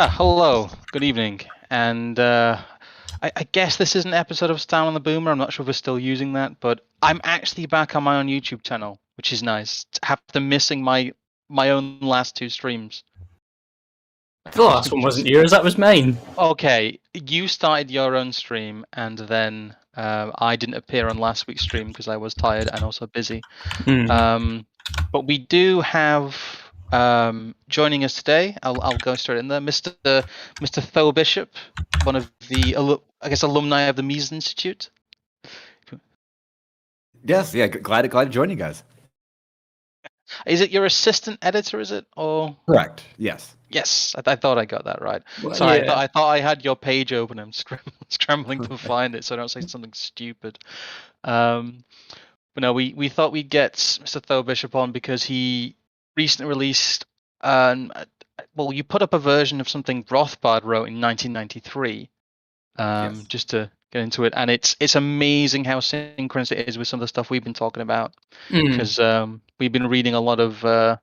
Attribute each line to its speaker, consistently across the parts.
Speaker 1: Hello, good evening, and I guess this is an episode of Stan on the Boomer. I'm not sure if we're still using that, but I'm actually back on my own YouTube channel, which is nice. After missing my own last two streams.
Speaker 2: The last one wasn't yours, that was mine.
Speaker 1: Okay, you started your own stream, and then I didn't appear on last week's stream because I was tired and also busy. But we do have joining us today. I'll go straight in there, Mr. Tho Bishop, one of the alumni of the Mises Institute.
Speaker 3: Yes, yeah, glad to join you guys.
Speaker 1: Is it your assistant editor? Is it or
Speaker 3: correct? Yes.
Speaker 1: Yes, I thought I got that right.
Speaker 2: Well,
Speaker 1: So
Speaker 2: yeah.
Speaker 1: I thought I had your page open. I'm scrambling to find it, so I don't say something stupid. But no, we thought we'd get Mr. Tho Bishop on because he recently released. Well, you put up a version of something Rothbard wrote in 1993.
Speaker 3: Yes.
Speaker 1: Just to get into it, and it's amazing how synchronous it is with some of the stuff we've been talking about. Because we've been reading a lot of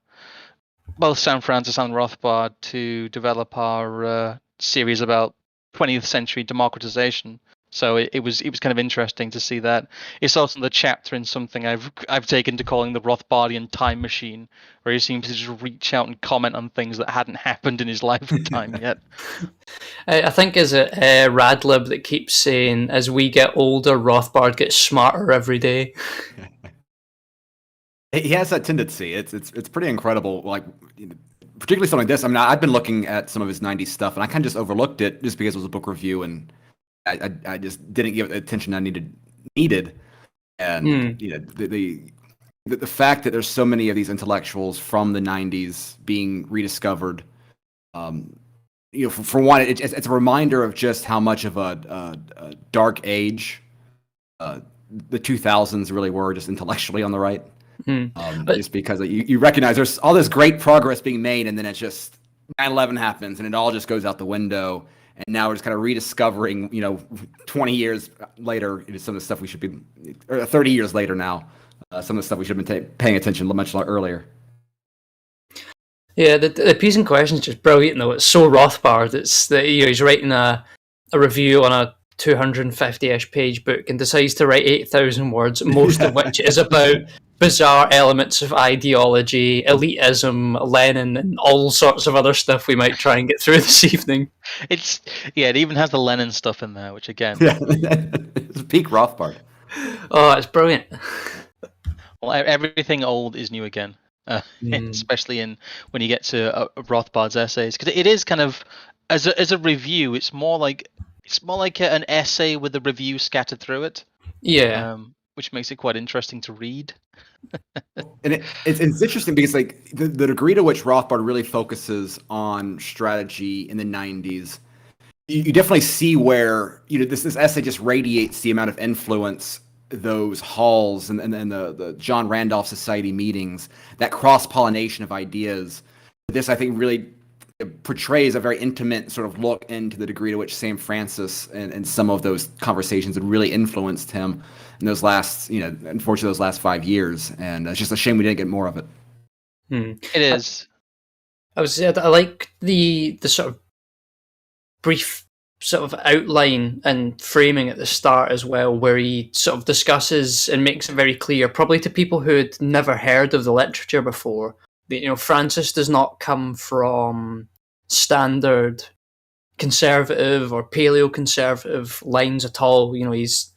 Speaker 1: both Sam Francis and Rothbard to develop our series about 20th century democratization. So it was kind of interesting to see that. It's also the chapter in something I've taken to calling the Rothbardian time machine, where he seems to just reach out and comment on things that hadn't happened in his lifetime yet.
Speaker 2: I think is it Radlib that keeps saying, as we get older, Rothbard gets smarter every day.
Speaker 3: He has that tendency. It's pretty incredible. Like, particularly something like this. I mean, I've been looking at some of his '90s stuff, and I kind of just overlooked it just because it was a book review, and I just didn't give it the attention I needed. And the fact that there's so many of these intellectuals from the '90s being rediscovered, for one, it's a reminder of just how much of a dark age the 2000s really were, just intellectually on the right. Just because you recognize there's all this great progress being made, and then it's just 9/11 happens, and it all just goes out the window. And now we're just kind of rediscovering, 20 years later, some of the stuff we should be, or 30 years later now, some of the stuff we should have been paying attention much earlier.
Speaker 2: Yeah, the piece in question is just brilliant, though. It's so Rothbard. It's that he's writing a review on a 250-ish page book and decides to write 8,000 words, most of which is about bizarre elements of ideology, elitism, Lenin, and all sorts of other stuff we might try and get through this evening.
Speaker 1: It even has the Lenin stuff in there, which again,
Speaker 3: it's peak Rothbard.
Speaker 2: Oh, it's brilliant.
Speaker 1: Well, everything old is new again, especially when you get to Rothbard's essays, because it is kind of as a review. It's more like an essay with a review scattered through it.
Speaker 2: Yeah.
Speaker 1: Which makes it quite interesting to read.
Speaker 3: And it's interesting because like the degree to which Rothbard really focuses on strategy in the 90s, you definitely see where this essay just radiates the amount of influence those halls and the John Randolph Society meetings, that cross-pollination of ideas. This, I think, really portrays a very intimate sort of look into the degree to which Sam Francis and some of those conversations had really influenced him in those last, unfortunately, those last 5 years. And it's just a shame we didn't get more of it.
Speaker 1: It is.
Speaker 2: I like the sort of brief sort of outline and framing at the start as well, where he sort of discusses and makes it very clear, probably to people who had never heard of the literature before, that Francis does not come from standard conservative or paleo-conservative lines at all. He's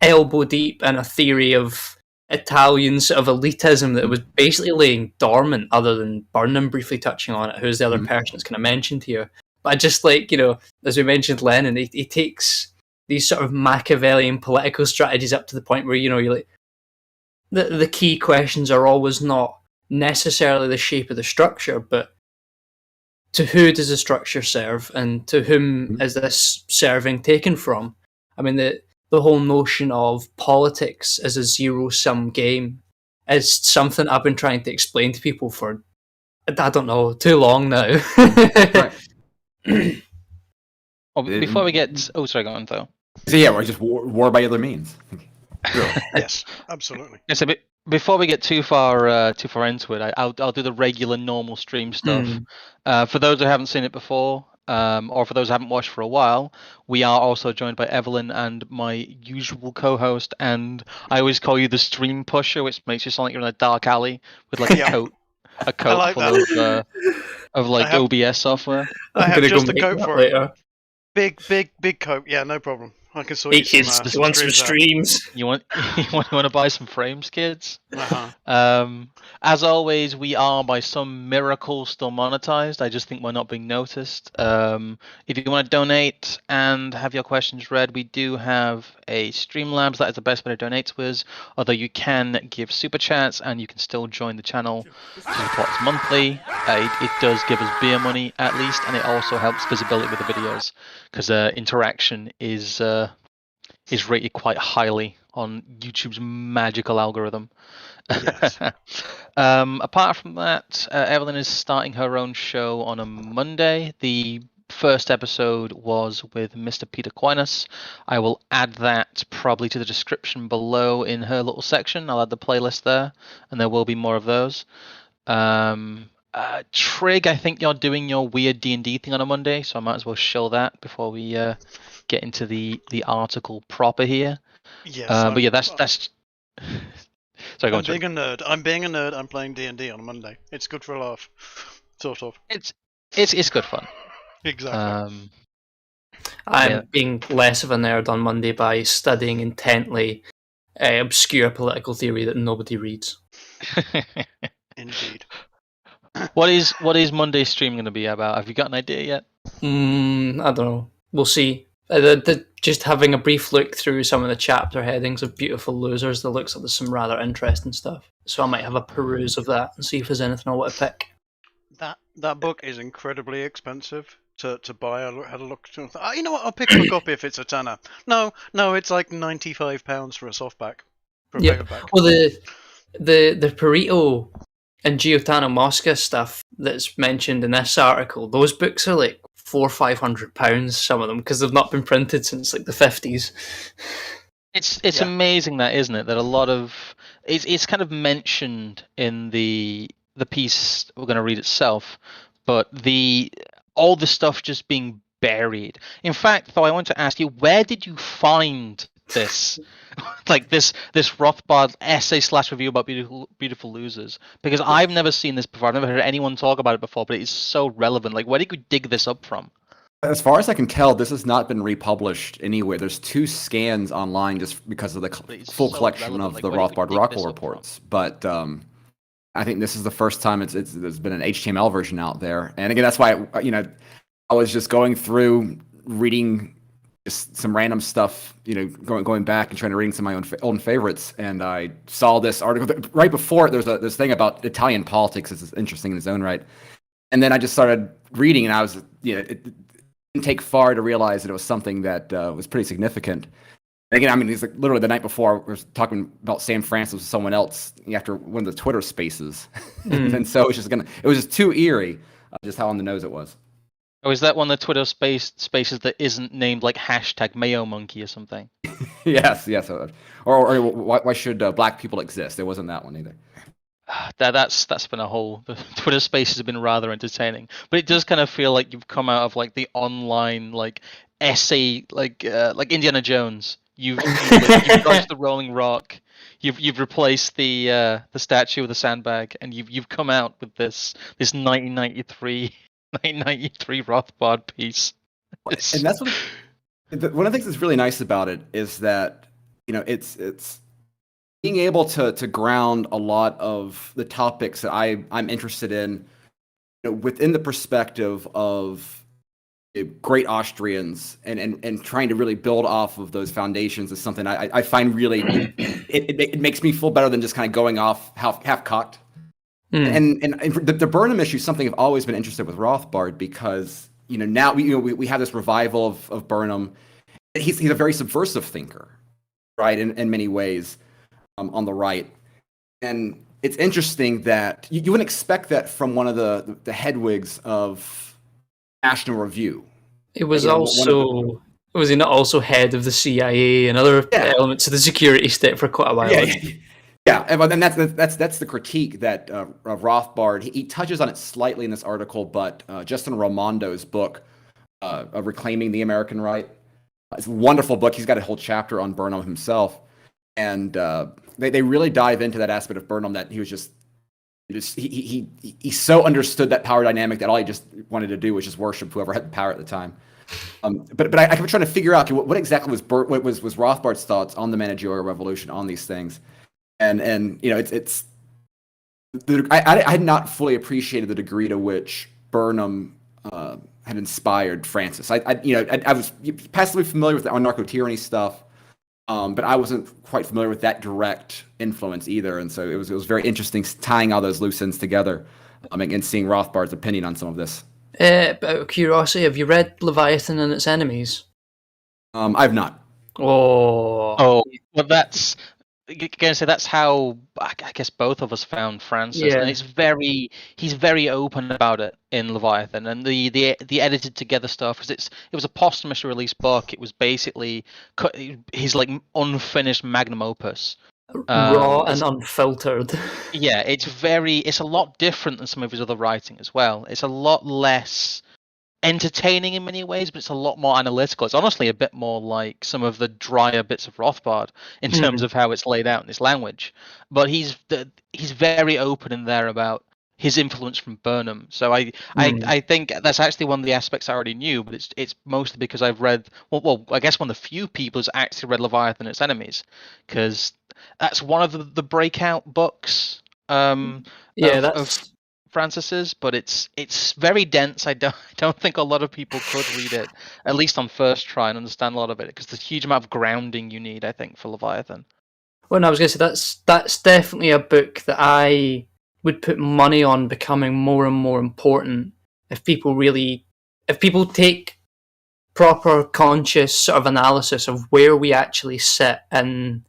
Speaker 2: elbow deep in a theory of Italian sort of elitism that was basically laying dormant, other than Burnham briefly touching on it, who's the other person that's kind of mentioned here. But I just like, as we mentioned, Lenin, he takes these sort of Machiavellian political strategies up to the point where, you're like, the key questions are always not necessarily the shape of the structure, but to who does the structure serve, and to whom is this serving taken from? I mean, the whole notion of politics as a zero-sum game is something I've been trying to explain to people for, I don't know, too long now.
Speaker 1: Before we get... sorry, go on, though.
Speaker 3: So yeah, we're just war by other means.
Speaker 4: Yes, absolutely.
Speaker 1: So before we get too far into it, I'll do the regular normal stream stuff. For those who haven't seen it before, or for those who haven't watched for a while, we are also joined by Evelyn and my usual co-host, and I always call you the stream pusher, which makes you sound like you're in a dark alley with like a coat
Speaker 4: like
Speaker 1: full of like OBS software.
Speaker 4: I have
Speaker 2: gonna
Speaker 4: just
Speaker 2: go
Speaker 4: a
Speaker 2: make
Speaker 4: coat
Speaker 2: that
Speaker 4: for
Speaker 2: later.
Speaker 4: it. Big coat. Yeah, no problem. I can sort
Speaker 2: Hey
Speaker 4: you some,
Speaker 2: kids, you want some streams?
Speaker 1: You want to buy some frames, kids?
Speaker 4: Uh-huh.
Speaker 1: As always, we are by some miracle still monetized. I just think we're not being noticed. If you want to donate and have your questions read, we do have a Streamlabs. That is the best way to donate to us. Although you can give super chats and you can still join the channel to support us monthly. It does give us beer money at least, and it also helps visibility with the videos because interaction is rated quite highly on YouTube's magical algorithm.
Speaker 4: Yes.
Speaker 1: Apart from that, Evelyn is starting her own show on a Monday. The first episode was with Mr. Peter Aquinas. I will add that probably to the description below in her little section. I'll add the playlist there, and there will be more of those. Trig, I think you're doing your weird D&D thing on a Monday, so I might as well show that before we get into the article proper here.
Speaker 4: Yes.
Speaker 1: But yeah, that's. Sorry, go on.
Speaker 4: Being a nerd. I'm being a nerd. I'm playing D&D on a Monday. It's good for a laugh, sort of.
Speaker 1: It's good fun.
Speaker 4: Exactly.
Speaker 2: I'm being less of a nerd on Monday by studying intently obscure political theory that nobody reads.
Speaker 4: Indeed.
Speaker 1: What is Monday's stream going to be about? Have you got an idea yet?
Speaker 2: I don't know. We'll see. Just having a brief look through some of the chapter headings of Beautiful Losers, there looks like there's some rather interesting stuff. So I might have a peruse of that and see if there's anything I want to pick.
Speaker 4: That book is incredibly expensive to buy. I had a look. You know what? I'll pick a copy if it's a tenner. No, it's like £95 for a softback. For a paperback.
Speaker 2: Well, the Perito and Giotano Mosca stuff that's mentioned in this article, those books are like £400-500, some of them, because they've not been printed since like the 50s.
Speaker 1: It's amazing that, isn't it? That a lot of it's kind of mentioned in the piece we're going to read itself, but all the stuff just being buried. In fact, though, I want to ask you, where did you find this? Like this Rothbard essay / review about beautiful losers, because I've never seen this before. I've never heard anyone talk about it before, but it is so relevant. Like, where did you dig this up from?
Speaker 3: As far as I can tell, this has not been republished anywhere. There's 2 scans online just because of the full collection of the Rothbard Rockwell reports. But I think this is the first time there's been an HTML version out there. And again, that's why I was just going through reading just some random stuff, going back and trying to read some of my own favorites, and I saw this article right before it. There's this thing about Italian politics. It's interesting in its own right, and then I just started reading, and I was, it didn't take far to realize that it was something that was pretty significant. And again, I mean, it's like literally the night before we were talking about Sam Francis with someone else after one of the Twitter Spaces, and so it was just too eerie, just how on the nose it was.
Speaker 1: Oh, is that one of the Twitter spaces that isn't named like #MayoMonkey or something?
Speaker 3: Yes. Or why should black people exist? There wasn't that one either.
Speaker 1: That's been a whole. The Twitter spaces have been rather entertaining, but it does kind of feel like you've come out of like the online like essay like Indiana Jones. You've dodged the rolling rock. You've replaced the statue with a sandbag, and you've come out with this 1993 Rothbard piece.
Speaker 3: And that's one of the things that's really nice about it is that it's being able to ground a lot of the topics that I'm interested in, within the perspective of great Austrians, and trying to really build off of those foundations is something I find really it makes me feel better than just kind of going off half cocked. And the Burnham issue is something I've always been interested with Rothbard, because now we have this revival of Burnham. He's a very subversive thinker, right? In many ways, on the right, and it's interesting that you wouldn't expect that from one of the headwigs of National Review.
Speaker 2: It was was he not also head of the CIA and other elements of the security state for quite a while?
Speaker 3: Yeah, and that's the critique that Rothbard he touches on it slightly in this article, but Justin Raimondo's book, Reclaiming the American Right, it's a wonderful book. He's got a whole chapter on Burnham himself, and they really dive into that aspect of Burnham that he was just he so understood that power dynamic that all he just wanted to do was just worship whoever had the power at the time. But I kept trying to figure out what exactly was Rothbard's thoughts on the managerial revolution, on these things. And you know, I had not fully appreciated the degree to which Burnham had inspired Francis. I was passively familiar with the anarcho-tyranny stuff, but I wasn't quite familiar with that direct influence either. And so it was very interesting tying all those loose ends together, and seeing Rothbard's opinion on some of this.
Speaker 2: Out of curiosity, have you read Leviathan and Its Enemies?
Speaker 3: I've not.
Speaker 1: Oh, well, that's how I guess both of us found Francis, and he's very open about it in Leviathan, and the edited together stuff, because it was a posthumous release book. It was basically his like unfinished magnum opus,
Speaker 2: raw and unfiltered.
Speaker 1: Yeah, it's a lot different than some of his other writing as well. It's a lot less entertaining in many ways, but it's a lot more analytical. It's honestly a bit more like some of the drier bits of Rothbard in terms of how it's laid out in his language. But he's very open in there about his influence from Burnham. So I think that's actually one of the aspects I already knew, but it's mostly because I've read well I guess one of the few people who's actually read Leviathan and Its Enemies, because that's one of the breakout books of Francis's, but it's very dense. I don't think a lot of people could read it, at least on first try, and understand a lot of it, because there's a huge amount of grounding you need, I think, for Leviathan.
Speaker 2: Well, no, I was going to say that's definitely a book that I would put money on becoming more and more important if people take proper conscious sort of analysis of where we actually sit in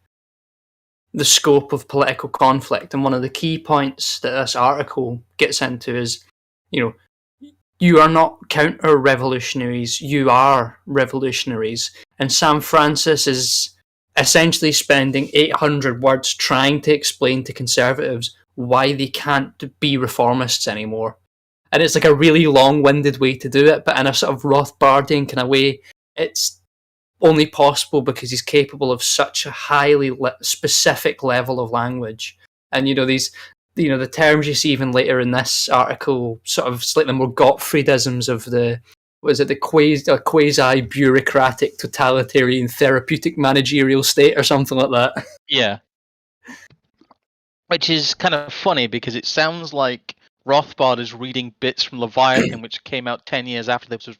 Speaker 2: the scope of political conflict. And one of the key points that this article gets into is, you are not counter-revolutionaries, you are revolutionaries. And Sam Francis is essentially spending 800 words trying to explain to conservatives why they can't be reformists anymore. And it's like a really long-winded way to do it, but in a sort of Rothbardian kind of way. It's only possible because he's capable of such a highly specific level of language. And the terms you see even later in this article, sort of slightly more Gottfriedisms of the quasi-bureaucratic totalitarian therapeutic managerial state or something like that.
Speaker 1: Yeah. Which is kind of funny, because it sounds like Rothbard is reading bits from Leviathan, which came out 10 years after this was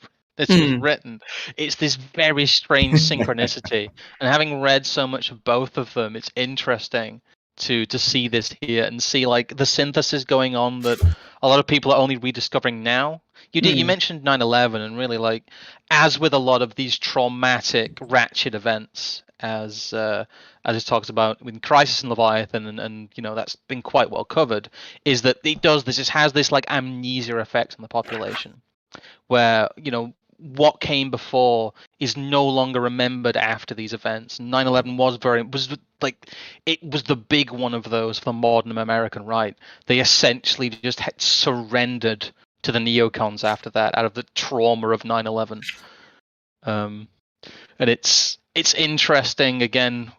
Speaker 1: written. It's this very strange synchronicity, and having read so much of both of them, it's interesting to see this here and see like the synthesis going on that a lot of people are only rediscovering now. You mentioned 9/11, and really, like, as with a lot of these traumatic ratchet events, as it talks about in Crisis and Leviathan, and that's been quite well covered, is that it has this like amnesia effect on the population, where what came before is no longer remembered after these events. 9/11 was the big one of those for the modern American right. They essentially just had surrendered to the neocons after that, out of the trauma of 9/11. And it's interesting. Again,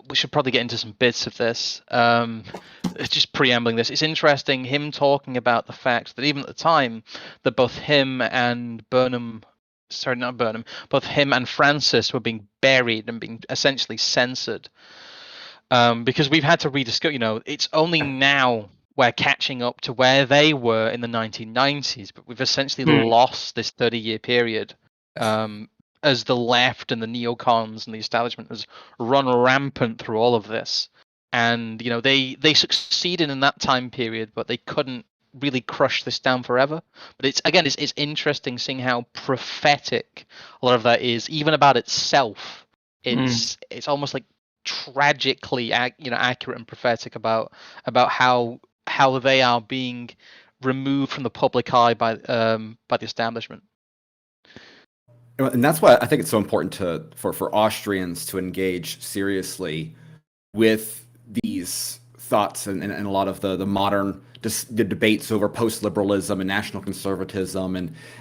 Speaker 1: we should probably get into some bits of this. Just preambling this, it's interesting him talking about the fact that even at the time that both him and both him and Francis were being buried and being essentially censored, because we've had to rediscover. It's only now we're catching up to where they were in the 1990s, but we've essentially lost this 30-year period, as the left and the neocons and the establishment has run rampant through all of this. And they succeeded in that time period, but they couldn't really crush this down forever. But it's interesting seeing how prophetic a lot of that is, even about itself. It's almost like tragically accurate and prophetic about how they are being removed from the public eye by the establishment.
Speaker 3: And that's why I think it's so important for Austrians to engage seriously with these thoughts and a lot of the modern the debates over post-liberalism and national conservatism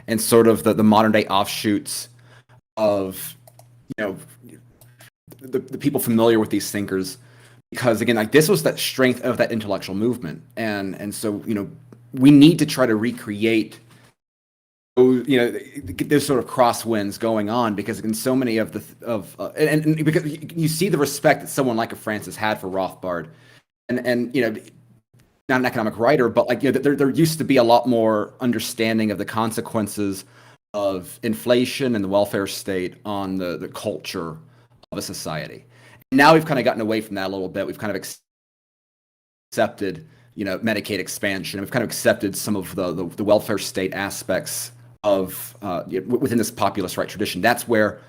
Speaker 3: and sort of the modern day offshoots of the people familiar with these thinkers, because again, like, this was that strength of that intellectual movement, and so we need to try to recreate there's sort of crosswinds going on, because in so many of and because you see the respect that someone like a Francis had for Rothbard, and not an economic writer, but like there used to be a lot more understanding of the consequences of inflation and the welfare state on the culture of a society. And now we've kind of gotten away from that a little bit. We've kind of accepted Medicaid expansion. We've kind of accepted some of the welfare state aspects of within this populist right tradition. That's where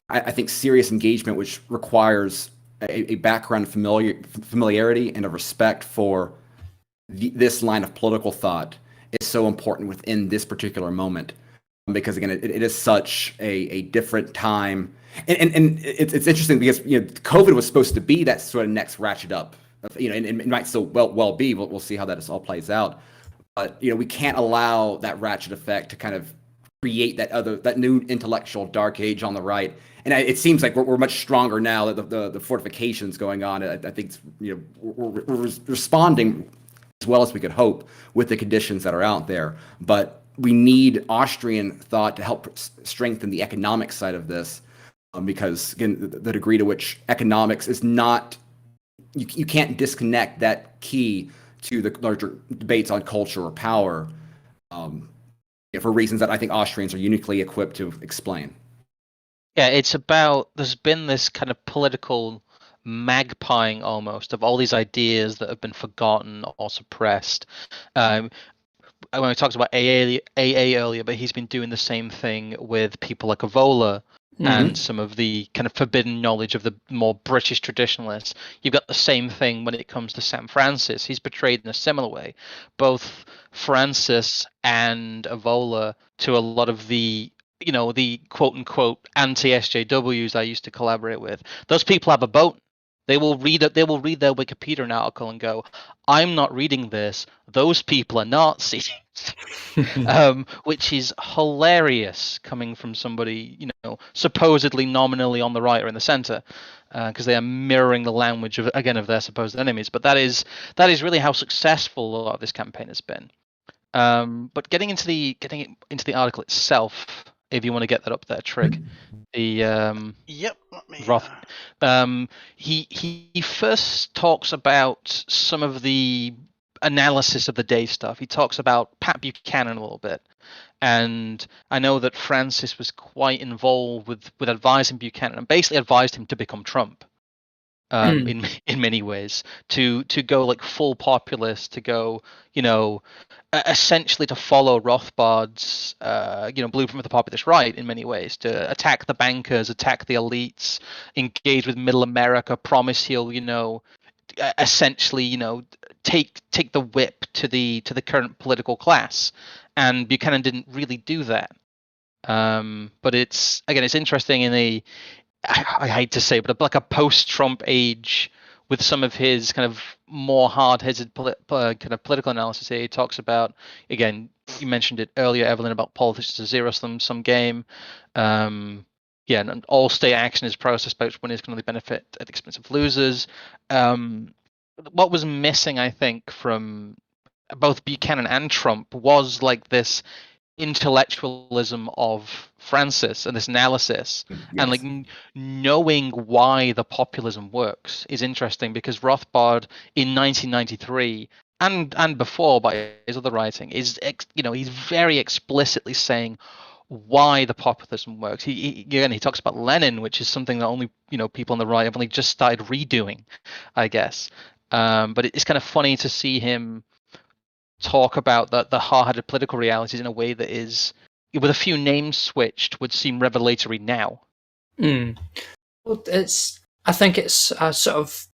Speaker 3: I think serious engagement, which requires a background familiarity and a respect for this line of political thought, is so important within this particular moment, because again, it is such a different time, and it's interesting because COVID was supposed to be that sort of next ratchet up, and it might still well be. We'll see how that all plays out, but we can't allow that ratchet effect to kind of create that new intellectual dark age on the right. And it seems like we're much stronger now that the fortifications going on. I think we're responding as well as we could hope with the conditions that are out there. But we need Austrian thought to help strengthen the economic side of this, because again, the degree to which economics is not, you can't disconnect that key to the larger debates on culture or power, for reasons that I think Austrians are uniquely equipped to explain.
Speaker 1: Yeah, it's about, there's been this kind of political magpieing almost of all these ideas that have been forgotten or suppressed. When we talked about AA earlier, but he's been doing the same thing with people like Evola and some of the kind of forbidden knowledge of the more British traditionalists. You've got the same thing when it comes to Sam Francis. He's portrayed in a similar way. Both Francis and Evola, to a lot of the the quote-unquote anti-SJWs I used to collaborate with, those people have a vote. They will read their Wikipedia article and go, "I'm not reading this. Those people are Nazis," which is hilarious coming from somebody supposedly nominally on the right or in the center, because they are mirroring the language of their supposed enemies. But that is really how successful a lot of this campaign has been. But getting into the article itself, if you want to get that up there, Trig.
Speaker 4: Yep. Let me.
Speaker 1: Roth. He first talks about some of the analysis of the day stuff. He talks about Pat Buchanan a little bit, and I know that Francis was quite involved with advising Buchanan, and basically advised him to become Trump. In many ways, to go like full populist, to go essentially to follow Rothbard's blueprint for the populist right in many ways, to attack the bankers, attack the elites, engage with middle America, promise he'll essentially take the whip to the current political class, and Buchanan didn't really do that. But it's interesting in I hate to say, but like a post-Trump age, with some of his kind of more hard-headed kind of political analysis here. He talks about, again, you mentioned it earlier, Evelyn, about politics as a zero-sum game. And all state action is process based when it's going to benefit at the expense of losers. What was missing, I think, from both Buchanan and Trump was like this intellectualism of Francis and this analysis, and like knowing why the populism works is interesting, because Rothbard in 1993 and before by his other writing is he's very explicitly saying why the populism works. He talks about Lenin, which is something that only people on the right have only just started redoing, I guess. But it's kind of funny to see him talk about the hard-headed political realities in a way that is, with a few names switched, would seem revelatory now.
Speaker 2: Well, I think it's a sort of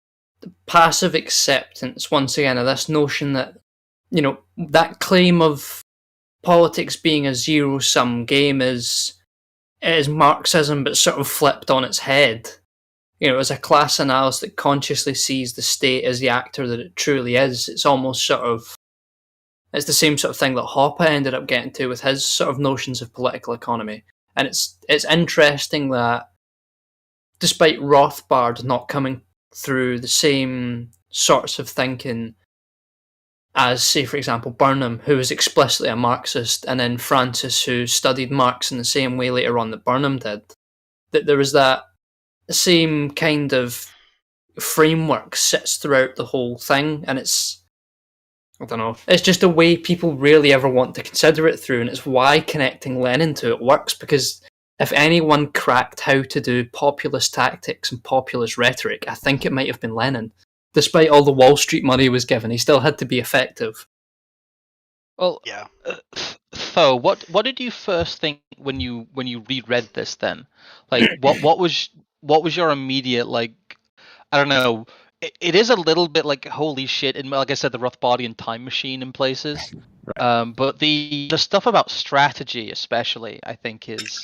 Speaker 2: passive acceptance once again of this notion that that claim of politics being a zero-sum game is Marxism, but sort of flipped on its head. as a class analysis that consciously sees the state as the actor that it truly is. It's almost sort of, it's the same sort of thing that Hoppe ended up getting to with his sort of notions of political economy. And it's interesting that despite Rothbard not coming through the same sorts of thinking as, say, for example, Burnham, who was explicitly a Marxist, and then Francis, who studied Marx in the same way later on that Burnham did, that there was that same kind of framework sits throughout the whole thing, and it's, I don't know, it's just a way people rarely ever want to consider it through, and it's why connecting Lenin to it works, because if anyone cracked how to do populist tactics and populist rhetoric, I think it might have been Lenin. Despite all the Wall Street money he was given, he still had to be effective.
Speaker 1: Well,
Speaker 4: Yeah.
Speaker 1: So, what did you first think when you reread this? Then, like, what was your immediate, like, I don't know. It is a little bit like holy shit, and like I said, the Rothbardian time machine in places. Right. But the stuff about strategy, especially, I think is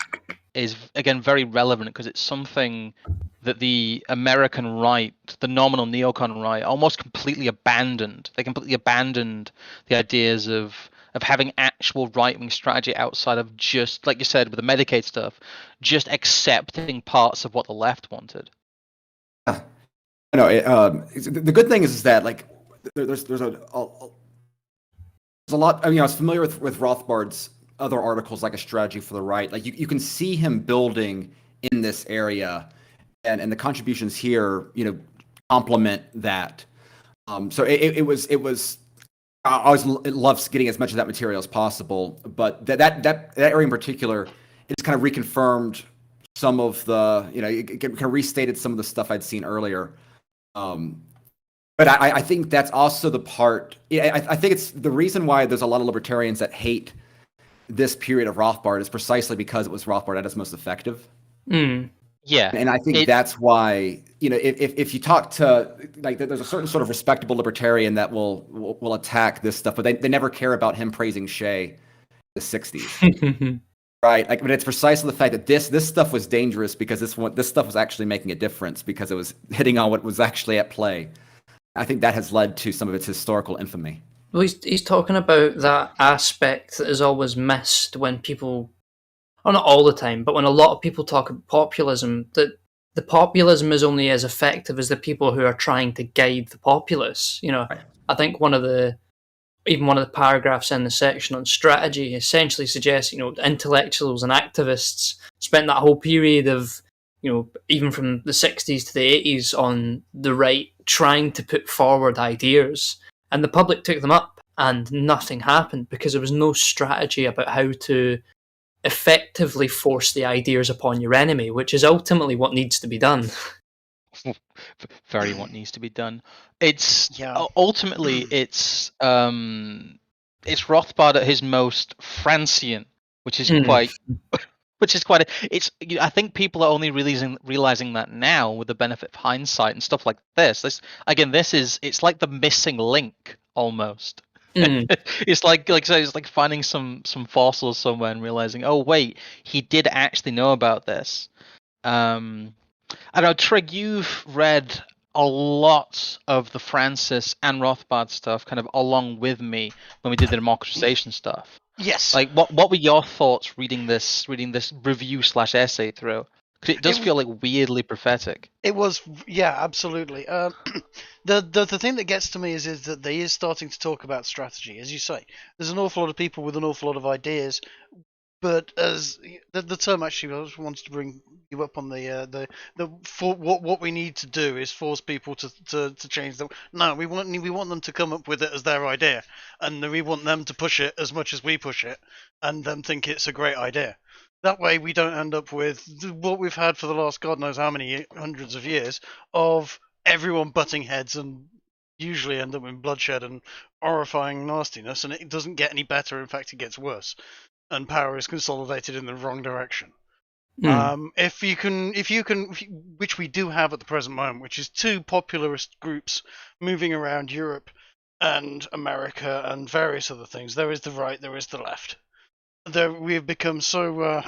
Speaker 1: again very relevant because it's something that the American right, the nominal neocon right, almost completely abandoned. They completely abandoned the ideas of having actual right-wing strategy outside of just, like you said, with the Medicaid stuff, just accepting parts of what the left wanted.
Speaker 3: No, the good thing is that, like, there's a lot. I mean, I was familiar with Rothbard's other articles, like A Strategy for the Right. Like, you can see him building in this area, and the contributions here, complement that. So it was. I always love getting as much of that material as possible, but that area in particular, it's kind of reconfirmed some of the, it kind of restated some of the stuff I'd seen earlier. But I think that's also the part. I think it's the reason why there's a lot of libertarians that hate this period of Rothbard is precisely because it was Rothbard at its most effective.
Speaker 2: Mm.
Speaker 1: Yeah,
Speaker 3: and I think that's why, if you talk to, like, there's a certain sort of respectable libertarian that will attack this stuff, but they never care about him praising Shea in the 60s. Right, like, but it's precisely the fact that this stuff was dangerous because this stuff was actually making a difference because it was hitting on what was actually at play. I think that has led to some of its historical infamy.
Speaker 2: Well, he's talking about that aspect that is always missed when people, or not all the time, but when a lot of people talk about populism, that the populism is only as effective as the people who are trying to guide the populace. Right. I think one of the paragraphs in the section on strategy essentially suggests, intellectuals and activists spent that whole period of, even from the 60s to the 80s on the right trying to put forward ideas, and the public took them up and nothing happened because there was no strategy about how to effectively force the ideas upon your enemy, which is ultimately what needs to be done.
Speaker 1: Very what needs to be done. Ultimately it's Rothbard at his most Francian, which is quite. I think people are only realizing that now with the benefit of hindsight and stuff like this. It's like the missing link almost. It's like finding some fossils somewhere and realizing, oh wait, he did actually know about this. I know, Trig, you've read a lot of the Francis and Rothbard stuff kind of along with me when we did the democratization stuff.
Speaker 4: Yes.
Speaker 1: Like, what were your thoughts reading this review/essay through? Because it does feel like weirdly prophetic.
Speaker 4: It was, yeah, absolutely. The thing that gets to me is that they is starting to talk about strategy, as you say. There's an awful lot of people with an awful lot of ideas, but as the term actually, I just wanted to bring you up on what we need to do is force people to change them. No, we want them to come up with it as their idea, and we want them to push it as much as we push it, and them think it's a great idea. That way we don't end up with what we've had for the last God knows how many hundreds of years of everyone butting heads and usually end up in bloodshed and horrifying nastiness, and it doesn't get any better. In fact, it gets worse, and power is consolidated in the wrong direction. If you can, which we do have at the present moment, which is two populist groups moving around Europe and America and various other things. There is the right, there is the left. We have become so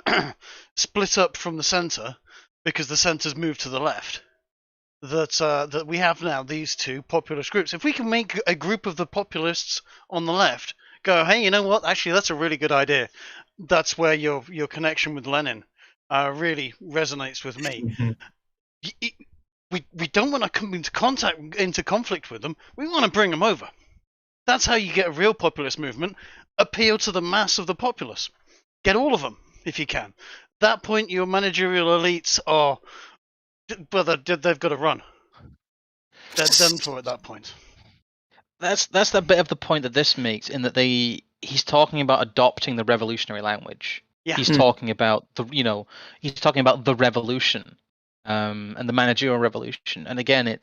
Speaker 4: split up from the centre because the centre's moved to the left. that we have now these two populist groups. If we can make a group of the populists on the left go, hey, you know what? Actually, that's a really good idea. That's where your connection with Lenin really resonates with me. We don't want to come into conflict with them. We want to bring them over. That's how you get a real populist movement. Appeal to the mass of the populace. Get all of them if you can. At that point, your managerial elites are, well, they've got to run. They're done for at that point.
Speaker 1: That's the bit of the point that this makes, in that he's talking about adopting the revolutionary language.
Speaker 4: Yeah.
Speaker 1: He's talking about the revolution, and the managerial revolution. And again,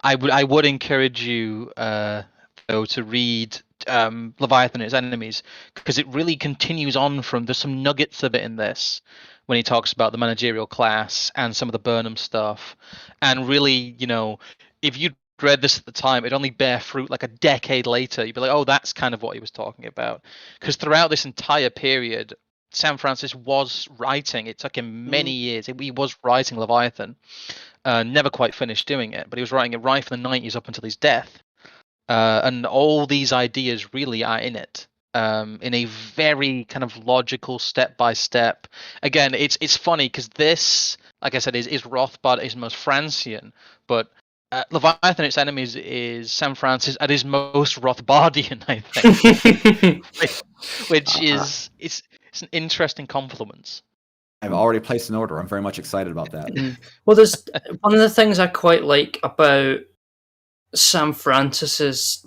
Speaker 1: I would encourage you though to read Leviathan and Its Enemies, because it really continues on from, there's some nuggets of it in this when he talks about the managerial class and some of the Burnham stuff. And really, if you'd read this at the time, it'd only bear fruit like a decade later. You'd be like, oh, that's kind of what he was talking about. Because throughout this entire period, Sam Francis was writing. It took him many years. He was writing Leviathan. Never quite finished doing it, but he was writing it right from the 90s up until his death. And all these ideas really are in it, in a very kind of logical, step-by-step. Again, it's funny because this, like I said, is Rothbard is most Francian, but Leviathan and Its Enemies is Sam Francis at his most Rothbardian, I think. which is it's an interesting confluence.
Speaker 3: I've already placed an order. I'm very much excited about that.
Speaker 2: Well, there's one of the things I quite like about Sam Francis's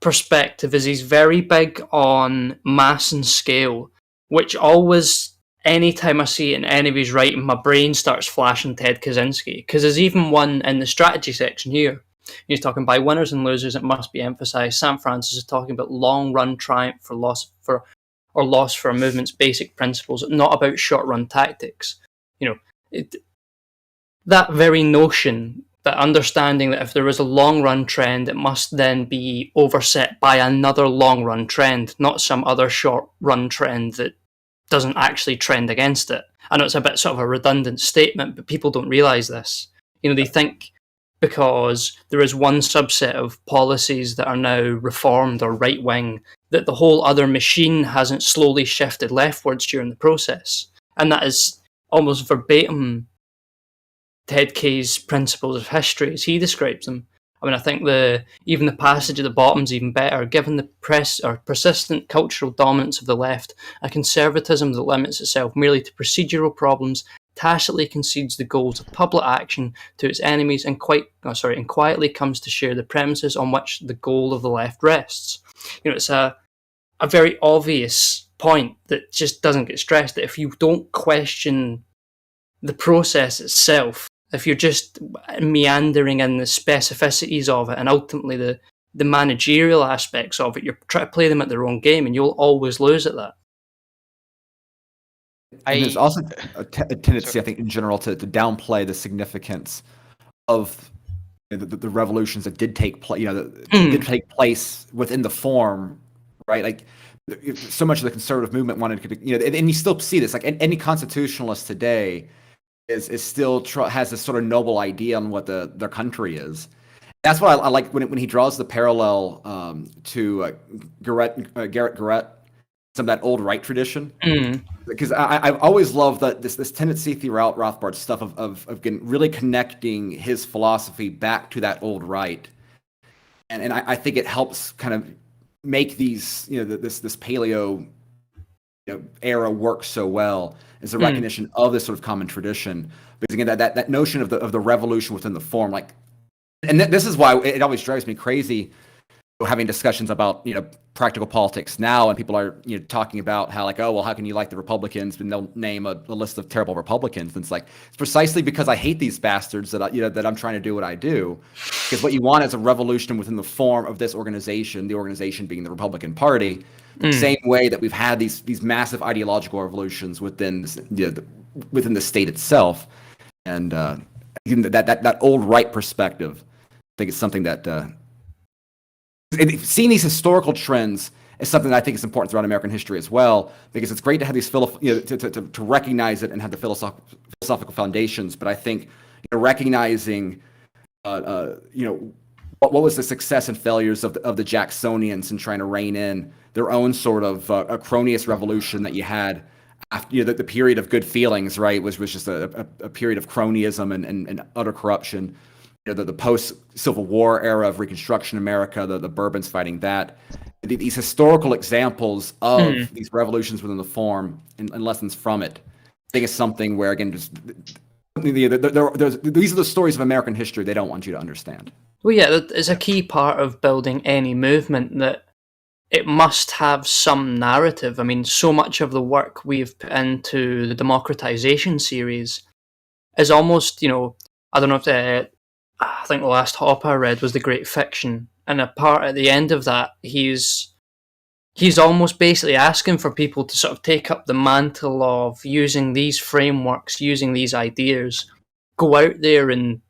Speaker 2: perspective is he's very big on mass and scale, which always, anytime I see it in any of his writing, my brain starts flashing Ted Kaczynski, because there's even one in the strategy section here. He's talking by winners and losers, it must be emphasized. Sam Francis is talking about long-run triumph for loss for a movement's basic principles, not about short-run tactics. That very notion, that understanding that if there is a long-run trend, it must then be overset by another long-run trend, not some other short-run trend that doesn't actually trend against it. I know it's a bit sort of a redundant statement, but people don't realise this. They think because there is one subset of policies that are now reformed or right-wing, that the whole other machine hasn't slowly shifted leftwards during the process. And that is almost verbatim Ted Kay's principles of history as he describes them. I mean, I think even the passage at the bottom's even better. Given the persistent cultural dominance of the left, a conservatism that limits itself merely to procedural problems tacitly concedes the goals of public action to its enemies and quietly comes to share the premises on which the goal of the left rests. It's a very obvious point that just doesn't get stressed, that if you don't question the process itself, if you're just meandering in the specificities of it and ultimately the managerial aspects of it, you're trying to play them at their own game and you'll always lose at that.
Speaker 3: There's also a tendency, I think, in general to downplay the significance of the revolutions that did take place, did take place within the form, right? Like, so much of the conservative movement wanted to, and you still see this, like any constitutionalist today is still has this sort of noble idea on what their country is. That's what I like when he draws the parallel to Garrett Garrett, some of that old right tradition, because I've always loved that this tendency throughout Rothbard's stuff of really connecting his philosophy back to that old right, and I think it helps kind of make these this paleo era work so well, is the recognition of this sort of common tradition. Because again, that notion of the revolution within the form, like, and this is why it always drives me crazy having discussions about practical politics now, and people are talking about how, like, oh well, how can you like the Republicans, and they'll name a list of terrible Republicans, and it's like, it's precisely because I hate these bastards that that I'm trying to do what I do, because what you want is a revolution within the form of this organization, the organization being the Republican Party, the same way that we've had these massive ideological revolutions within within the state itself, and that old right perspective, I think it's something that. Seeing these historical trends is something that I think is important throughout American history as well, because it's great to have these to recognize it and have the philosophical foundations. But I think recognizing what was the success and failures of the Jacksonians in trying to rein in their own sort of a cronyist revolution that you had after the period of good feelings, right, was just a period of cronyism and utter corruption. The post-Civil War era of Reconstruction America, the Bourbons fighting that. These historical examples of these revolutions within the form and lessons from it, I think is something where, again, just these are the stories of American history they don't want you to understand.
Speaker 2: Well, yeah, it's a key part of building any movement that it must have some narrative. I mean, so much of the work we've put into the democratization series is almost, I don't know if I think the last Hopper I read was The Great Fiction, and a part at the end of that, he's almost basically asking for people to sort of take up the mantle of using these frameworks, using these ideas, go out there and,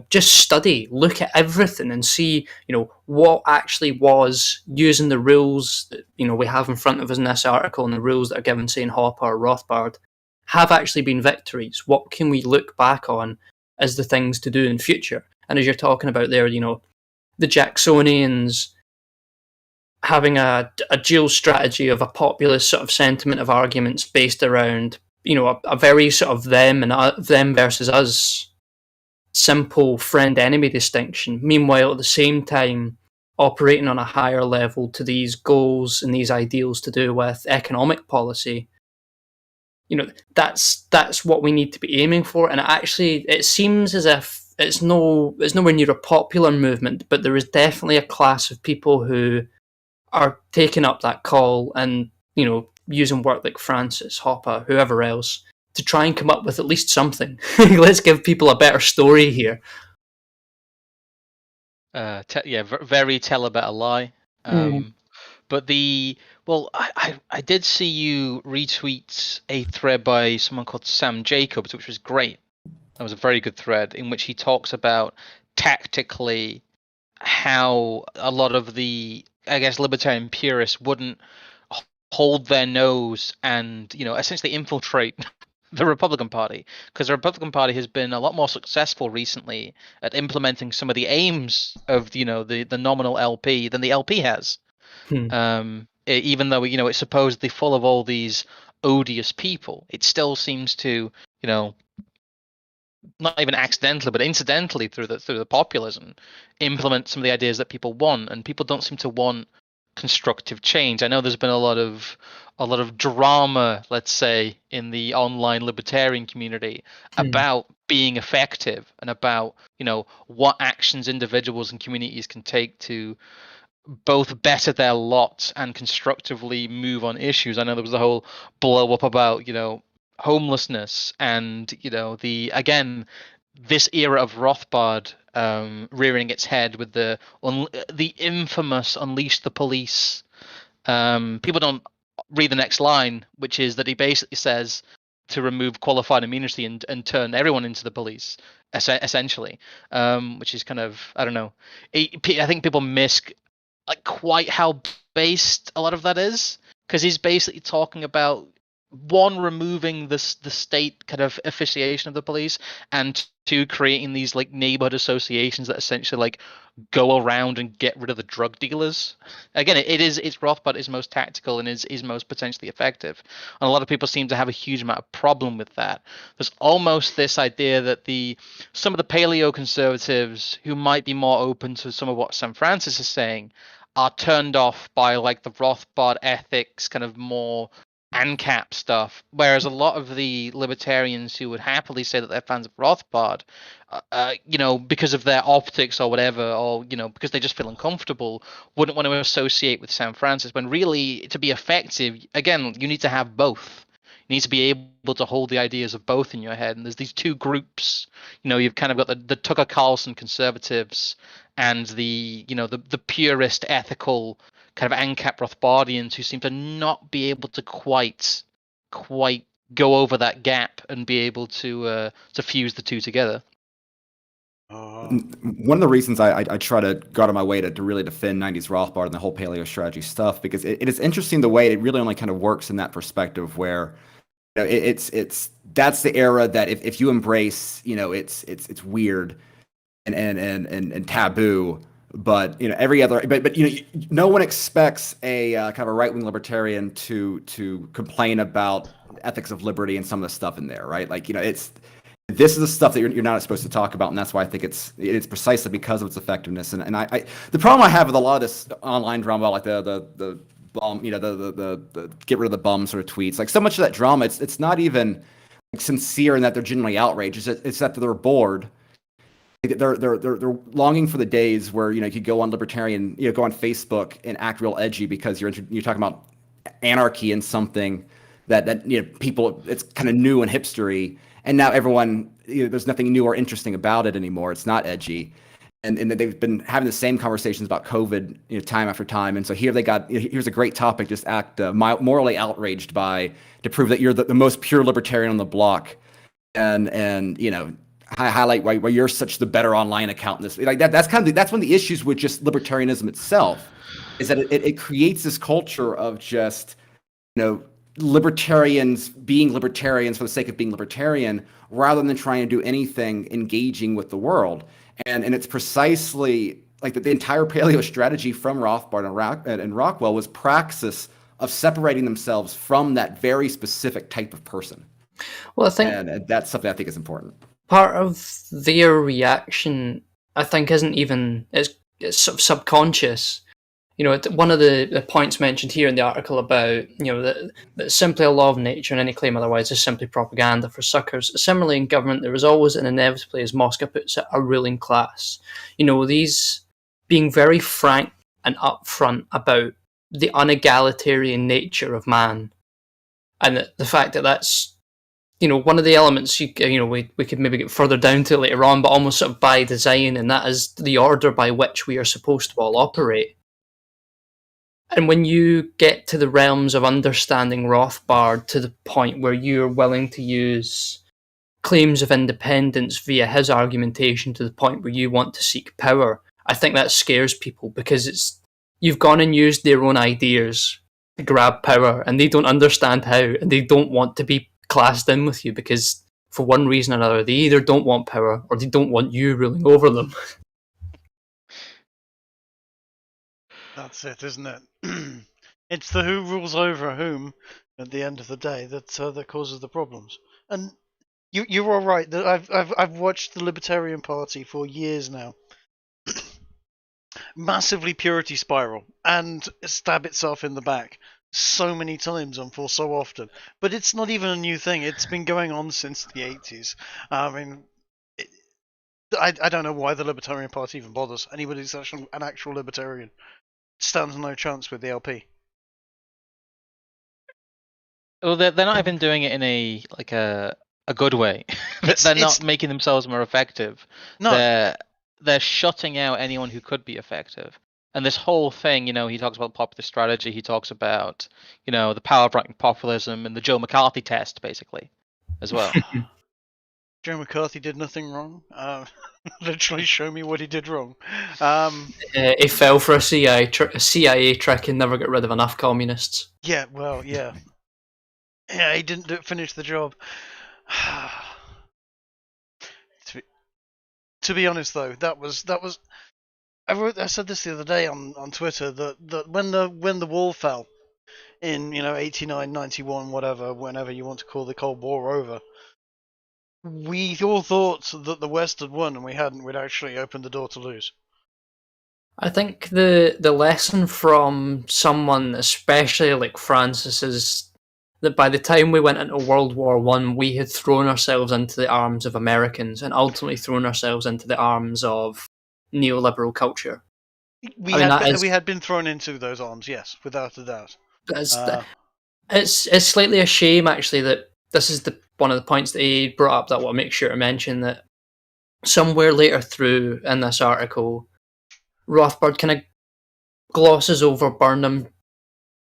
Speaker 2: just study, look at everything and see, what actually was, using the rules that, we have in front of us in this article and the rules that are given, say, in Hopper or Rothbard, have actually been victories. What can we look back on as the things to do in future? And as you're talking about there, the Jacksonians having a dual strategy of a populist sort of sentiment of arguments based around, a very sort of them and them versus us simple friend-enemy distinction. Meanwhile, at the same time, operating on a higher level to these goals and these ideals to do with economic policy. That's what we need to be aiming for. And actually, it seems as if it's nowhere near a popular movement, but there is definitely a class of people who are taking up that call and, using work like Francis, Hopper, whoever else, to try and come up with at least something. Let's give people a better story here.
Speaker 1: Very tell a better lie. But I did see you retweet a thread by someone called Sam Jacobs, which was great. That was a very good thread in which he talks about tactically how a lot of the, I guess, libertarian purists wouldn't hold their nose and, essentially infiltrate the Republican Party, because the Republican Party has been a lot more successful recently at implementing some of the aims of, the nominal LP than the LP has. Even though, it's supposedly full of all these odious people, it still seems to, not even accidentally, but incidentally through the populism, implement some of the ideas that people want, and people don't seem to want constructive change. I know there's been a lot of drama, let's say, in the online libertarian community about being effective and about, what actions individuals and communities can take to both better their lot and constructively move on issues. I know there was a whole blow up about, homelessness and, this era of Rothbard rearing its head with the infamous Unleash the Police. People don't read the next line, which is that he basically says to remove qualified immunity and turn everyone into the police, essentially, which is kind of, I don't know. I think people miss quite how based a lot of that is, because he's basically talking about, one, removing the state kind of officiation of the police, and two, creating these neighborhood associations that essentially go around and get rid of the drug dealers. Again, it's Rothbard is most tactical and is most potentially effective, and a lot of people seem to have a huge amount of problem with that. There's almost this idea that some of the paleo conservatives who might be more open to some of what Sam Francis is saying are turned off by the Rothbard ethics, kind of more ANCAP stuff, whereas a lot of the libertarians who would happily say that they're fans of Rothbard, because of their optics or whatever, or because they just feel uncomfortable, wouldn't want to associate with Sam Francis. When really, to be effective, again, you need to have both. You need to be able to hold the ideas of both in your head. And there's these two groups. You've kind of got the Tucker Carlson conservatives and the purist ethical kind of ANCAP Rothbardians who seem to not be able to quite go over that gap and be able to fuse the two together.
Speaker 3: One of the reasons I try to go out of my way to really defend 90s Rothbard and the whole paleo strategy stuff, because it is interesting the way it really only kind of works in that perspective where it's that's the era that if you embrace, it's weird. and taboo. But every other, but no one expects a kind of a right-wing libertarian to complain about ethics of liberty and some of the stuff in there, right? Like this is the stuff that you're not supposed to talk about, and that's why I think it's precisely because of its effectiveness. And I the problem I have with a lot of this online drama, like the bum, the get rid of the bum sort of tweets, like so much of that drama, it's not even sincere in that they're genuinely outraged. It's that they're bored. They're longing for the days where you could go on Libertarian, go on Facebook and act real edgy because you're talking about anarchy and something that people, it's kind of new and hipstery, and now everyone, there's nothing new or interesting about it anymore. It's not edgy, and they've been having the same conversations about COVID time after time, and so here they got here's a great topic, just act morally outraged by to prove that you're the most pure libertarian on the block, and highlight why you're such the better online account in this. Like that's one of the issues with just libertarianism itself, is that it creates this culture of just libertarians being libertarians for the sake of being libertarian, rather than trying to do anything engaging with the world. And it's precisely like the entire paleo strategy from Rothbard and Rockwell was praxis of separating themselves from that very specific type of person.
Speaker 2: Well, I think,
Speaker 3: and that's something I think is important.
Speaker 2: Part of their reaction, I think, isn't even, it's sort of subconscious. One of the points mentioned here in the article about, that it's simply a law of nature and any claim otherwise is simply propaganda for suckers. Similarly, in government, there is always and inevitably, as Mosca puts it, a ruling class. These being very frank and upfront about the unegalitarian nature of man, and the fact that that's, one of the elements we could maybe get further down to later on, but almost sort of by design, and that is the order by which we are supposed to all operate. And when you get to the realms of understanding Rothbard to the point where you're willing to use claims of independence via his argumentation to the point where you want to seek power, I think that scares people, because you've gone and used their own ideas to grab power, and they don't understand how, and they don't want to be classed in with you because for one reason or another they either don't want power or they don't want you ruling over them.
Speaker 4: That's it, isn't it? It's the who rules over whom at the end of the day that causes the problems. And you're all right. I've watched the Libertarian Party for years now massively purity spiral and stab itself in the back so many times and for so often. But it's not even a new thing. It's been going on since the 80s. I mean, I don't know why the Libertarian Party even bothers. Anybody who's an actual libertarian stands no chance with the LP.
Speaker 1: Well, they're not even doing it in a good way. They're not making themselves more effective. No. They're shutting out anyone who could be effective. And this whole thing, he talks about populist strategy. He talks about, the power of writing populism and the Joe McCarthy test, basically, as well.
Speaker 4: Joe McCarthy did nothing wrong. Literally show me what he did wrong.
Speaker 2: He fell for a CIA trick and never got rid of enough communists.
Speaker 4: Yeah, well, yeah. Yeah, he didn't finish the job. To be honest, though, that was. I said this the other day on Twitter that when the wall fell in 89, 91, whatever, whenever you want to call the Cold War over, we all thought that the West had won, and we hadn't. We'd actually opened the door to lose.
Speaker 2: I think the lesson from someone, especially like Francis, is that by the time we went into World War I, we had thrown ourselves into the arms of Americans and ultimately thrown ourselves into the arms of neoliberal culture.
Speaker 4: We had been thrown into those arms, yes, without a doubt.
Speaker 2: It's slightly a shame, actually, that this is one of the points that he brought up that I want to make sure to mention, that somewhere later through in this article, Rothbard kind of glosses over Burnham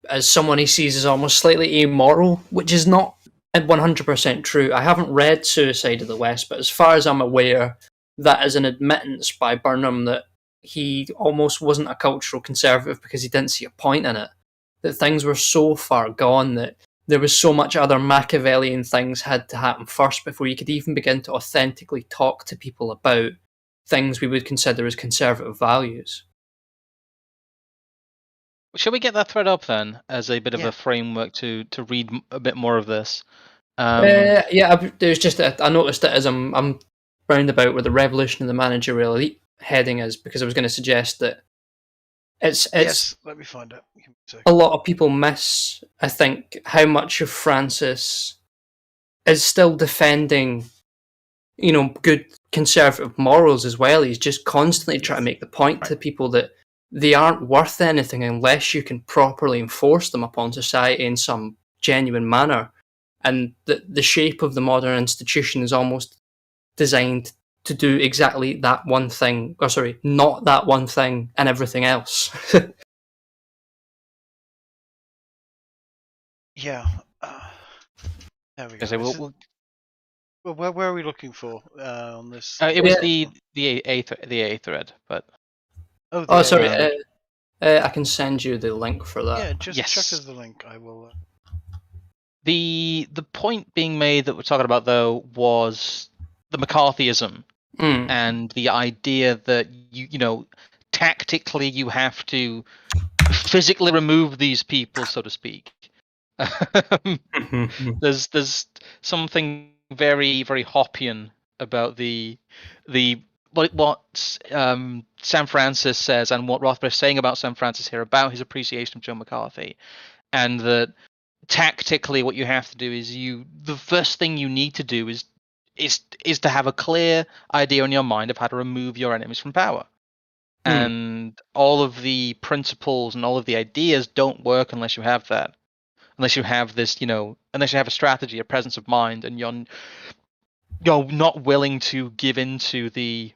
Speaker 2: as someone he sees as almost slightly amoral, which is not 100% true. I haven't read Suicide of the West, but as far as I'm aware, that is an admittance by Burnham that he almost wasn't a cultural conservative because he didn't see a point in it. That things were so far gone that there was so much other Machiavellian things had to happen first before you could even begin to authentically talk to people about things we would consider as conservative values.
Speaker 1: Shall we get that thread up then, as a bit of a framework to read a bit more of this?
Speaker 2: There's just I noticed it as I'm roundabout where the revolution of the managerial elite heading is, because I was going to suggest that it's
Speaker 4: yes. Let me find out.
Speaker 2: A lot of people miss, I think, how much of Francis is still defending, good conservative morals as well. He's just constantly trying to make the point to people that they aren't worth anything unless you can properly enforce them upon society in some genuine manner. And the shape of the modern institution is almost designed to do exactly that one thing, not that one thing and everything else.
Speaker 4: Yeah. There we go. Where are we looking for on this?
Speaker 1: It was the A thread, but.
Speaker 2: Sorry. I can send you the link for that.
Speaker 4: Yeah, just check us the link. I will.
Speaker 1: The point being made that we're talking about, though, was the McCarthyism and the idea that you tactically you have to physically remove these people, so to speak. There's something very, very Hoppian about what Sam Francis says, and what Rothbard is saying about Sam Francis here about his appreciation of Joe McCarthy, and that tactically what you have to do is the first thing you need to do is to have a clear idea in your mind of how to remove your enemies from power. And all of the principles and all of the ideas don't work unless you have that. Unless you have this, unless you have a strategy, a presence of mind, and you're not willing to give into the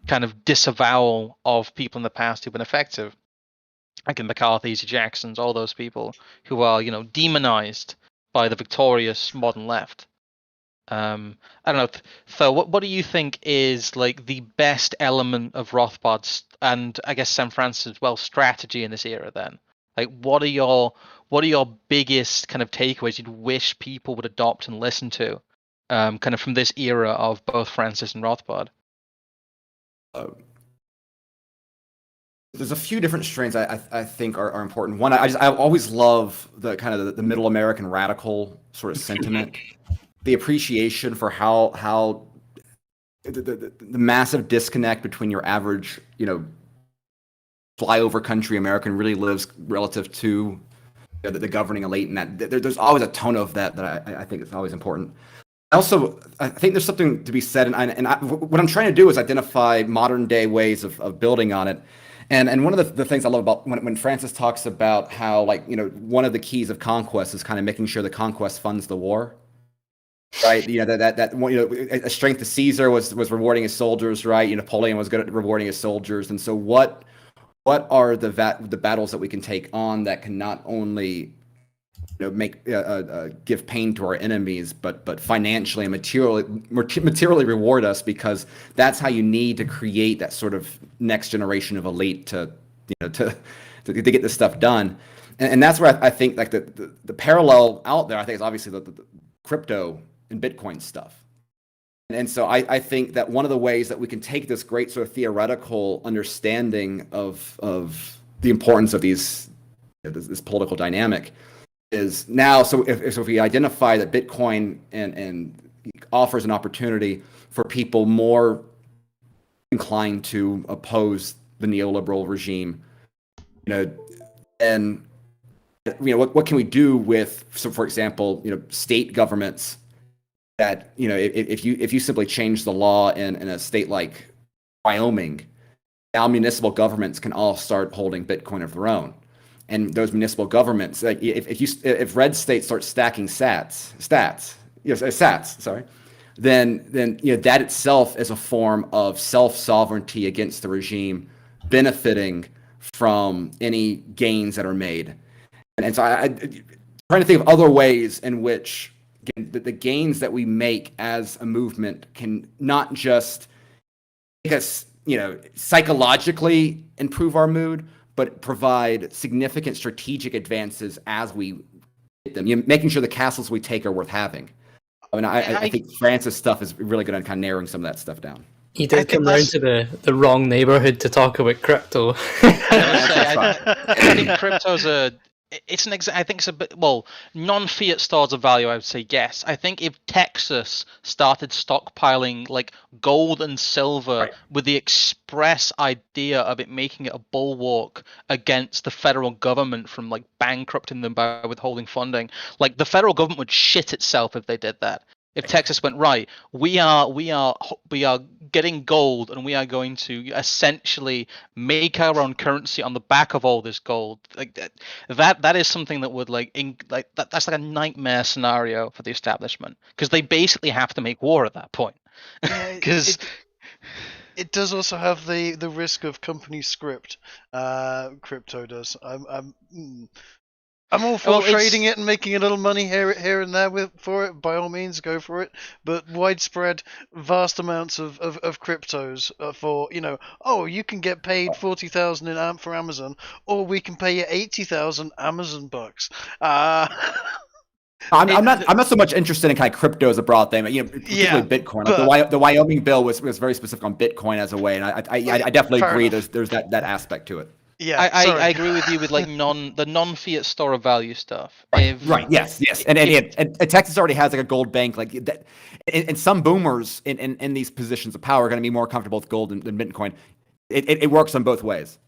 Speaker 1: kind of disavowal of people in the past who've been effective, like in McCarthy's, Jacksons, all those people who are, demonized by the victorious modern left. I don't know. So, what do you think is like the best element of Rothbard's and I guess Sam Francis' strategy in this era? Then, like, what are your biggest kind of takeaways you'd wish people would adopt and listen to, kind of from this era of both Francis and Rothbard?
Speaker 3: There's a few different strains I think are important. One, I always love the kind of the middle American radical sort of sentiment, the appreciation for how the massive disconnect between your average, flyover country American really lives relative to the governing elite, and that there's always a tone of that I think is always important. I think there's something to be said, and what I'm trying to do is identify modern day ways of building on it. And one of the things I love about when Francis talks about how, one of the keys of conquest is kind of making sure the conquest funds the war, right? A strength to Caesar was rewarding his soldiers, right? Napoleon was good at rewarding his soldiers, and so what are the battles that we can take on that can not only give pain to our enemies, but financially and materially reward us, because that's how you need to create that sort of next generation of elite to get this stuff done. And that's where I think like the parallel out there, I think, is obviously the crypto and Bitcoin stuff. And so I think that one of the ways that we can take this great sort of theoretical understanding of the importance of this political dynamic is now, so if we identify that Bitcoin and offers an opportunity for people more inclined to oppose the neoliberal regime, and what can we do with, so for example, state governments that, if you simply change the law in a state like Wyoming, now municipal governments can all start holding Bitcoin of their own. And those municipal governments, like if red states start stacking sats, then that itself is a form of self-sovereignty against the regime, benefiting from any gains that are made. And so I'm trying to think of other ways in which, again, the gains that we make as a movement can not just make us, psychologically improve our mood, but provide significant strategic advances as we get them. Making sure the castles we take are worth having. I mean, I think Francis' stuff is really good on kind of narrowing some of that stuff down.
Speaker 2: He did come round to the wrong neighbourhood to talk about crypto.
Speaker 1: I think crypto's I think it's a bit, well, non-fiat stores of value, I would say yes. I think if Texas started stockpiling like gold and silver with the express idea of it making it a bulwark against the federal government from like bankrupting them by withholding funding, like the federal government would shit itself if they did that. If Texas went, right, we are getting gold, and we are going to essentially make our own currency on the back of all this gold, like that is something that would that's like a nightmare scenario for the establishment, because they basically have to make war at that point. Because
Speaker 4: it does also have the risk of company script. Crypto does. I'm all for trading it and making a little money here and there for it. By all means, go for it. But widespread, vast amounts of cryptos for, you can get paid 40,000 in AMP for Amazon, or we can pay you 80,000 Amazon bucks.
Speaker 3: I'm not so much interested in kind of crypto as a broad thing, particularly Bitcoin. Like the Wyoming bill was very specific on Bitcoin as a way, and I definitely agree. There's that aspect to it.
Speaker 1: Yeah, I agree with you with like the non-fiat store of value stuff.
Speaker 3: Right. Yes. And Texas already has like a gold bank, like that, and some boomers in these positions of power are going to be more comfortable with gold than Bitcoin. It works on both ways.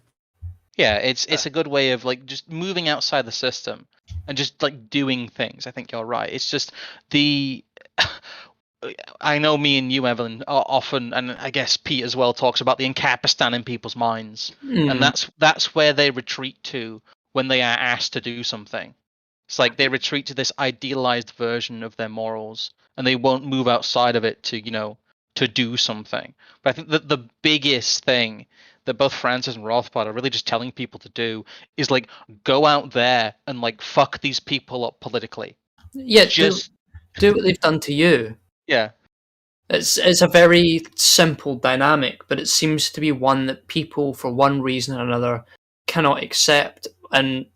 Speaker 1: Yeah, it's a good way of like just moving outside the system and just like doing things. I think you're right. It's just I know me and you, Evelyn, often, and I guess Pete as well, talks about the Incapistan in people's minds, and that's where they retreat to when they are asked to do something. It's like they retreat to this idealized version of their morals, and they won't move outside of it to do something. But I think that the biggest thing that both Francis and Rothbard are really just telling people to do is like go out there and like fuck these people up politically.
Speaker 2: Yeah, just do what they've done to you.
Speaker 1: Yeah.
Speaker 2: It's a very simple dynamic, but it seems to be one that people, for one reason or another, cannot accept. And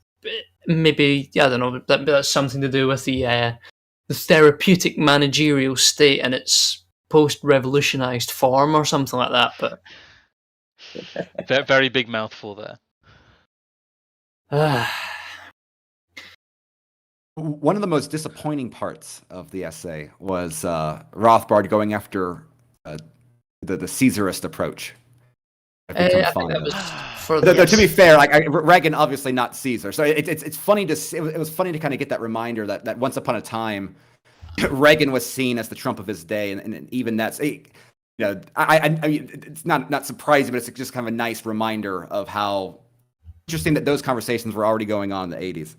Speaker 2: maybe, I don't know, that's something to do with the therapeutic managerial state and its post-revolutionized form or something like that. But
Speaker 1: very big mouthful there.
Speaker 3: One of the most disappointing parts of the essay was Rothbard going after the Caesarist approach.
Speaker 2: I think that was
Speaker 3: to be fair, like Reagan, obviously not Caesar. So it's funny it was funny to kind of get that reminder that once upon a time, Reagan was seen as the Trump of his day, and even that's I mean, it's not surprising, but it's just kind of a nice reminder of how interesting that those conversations were already going on in the 80s.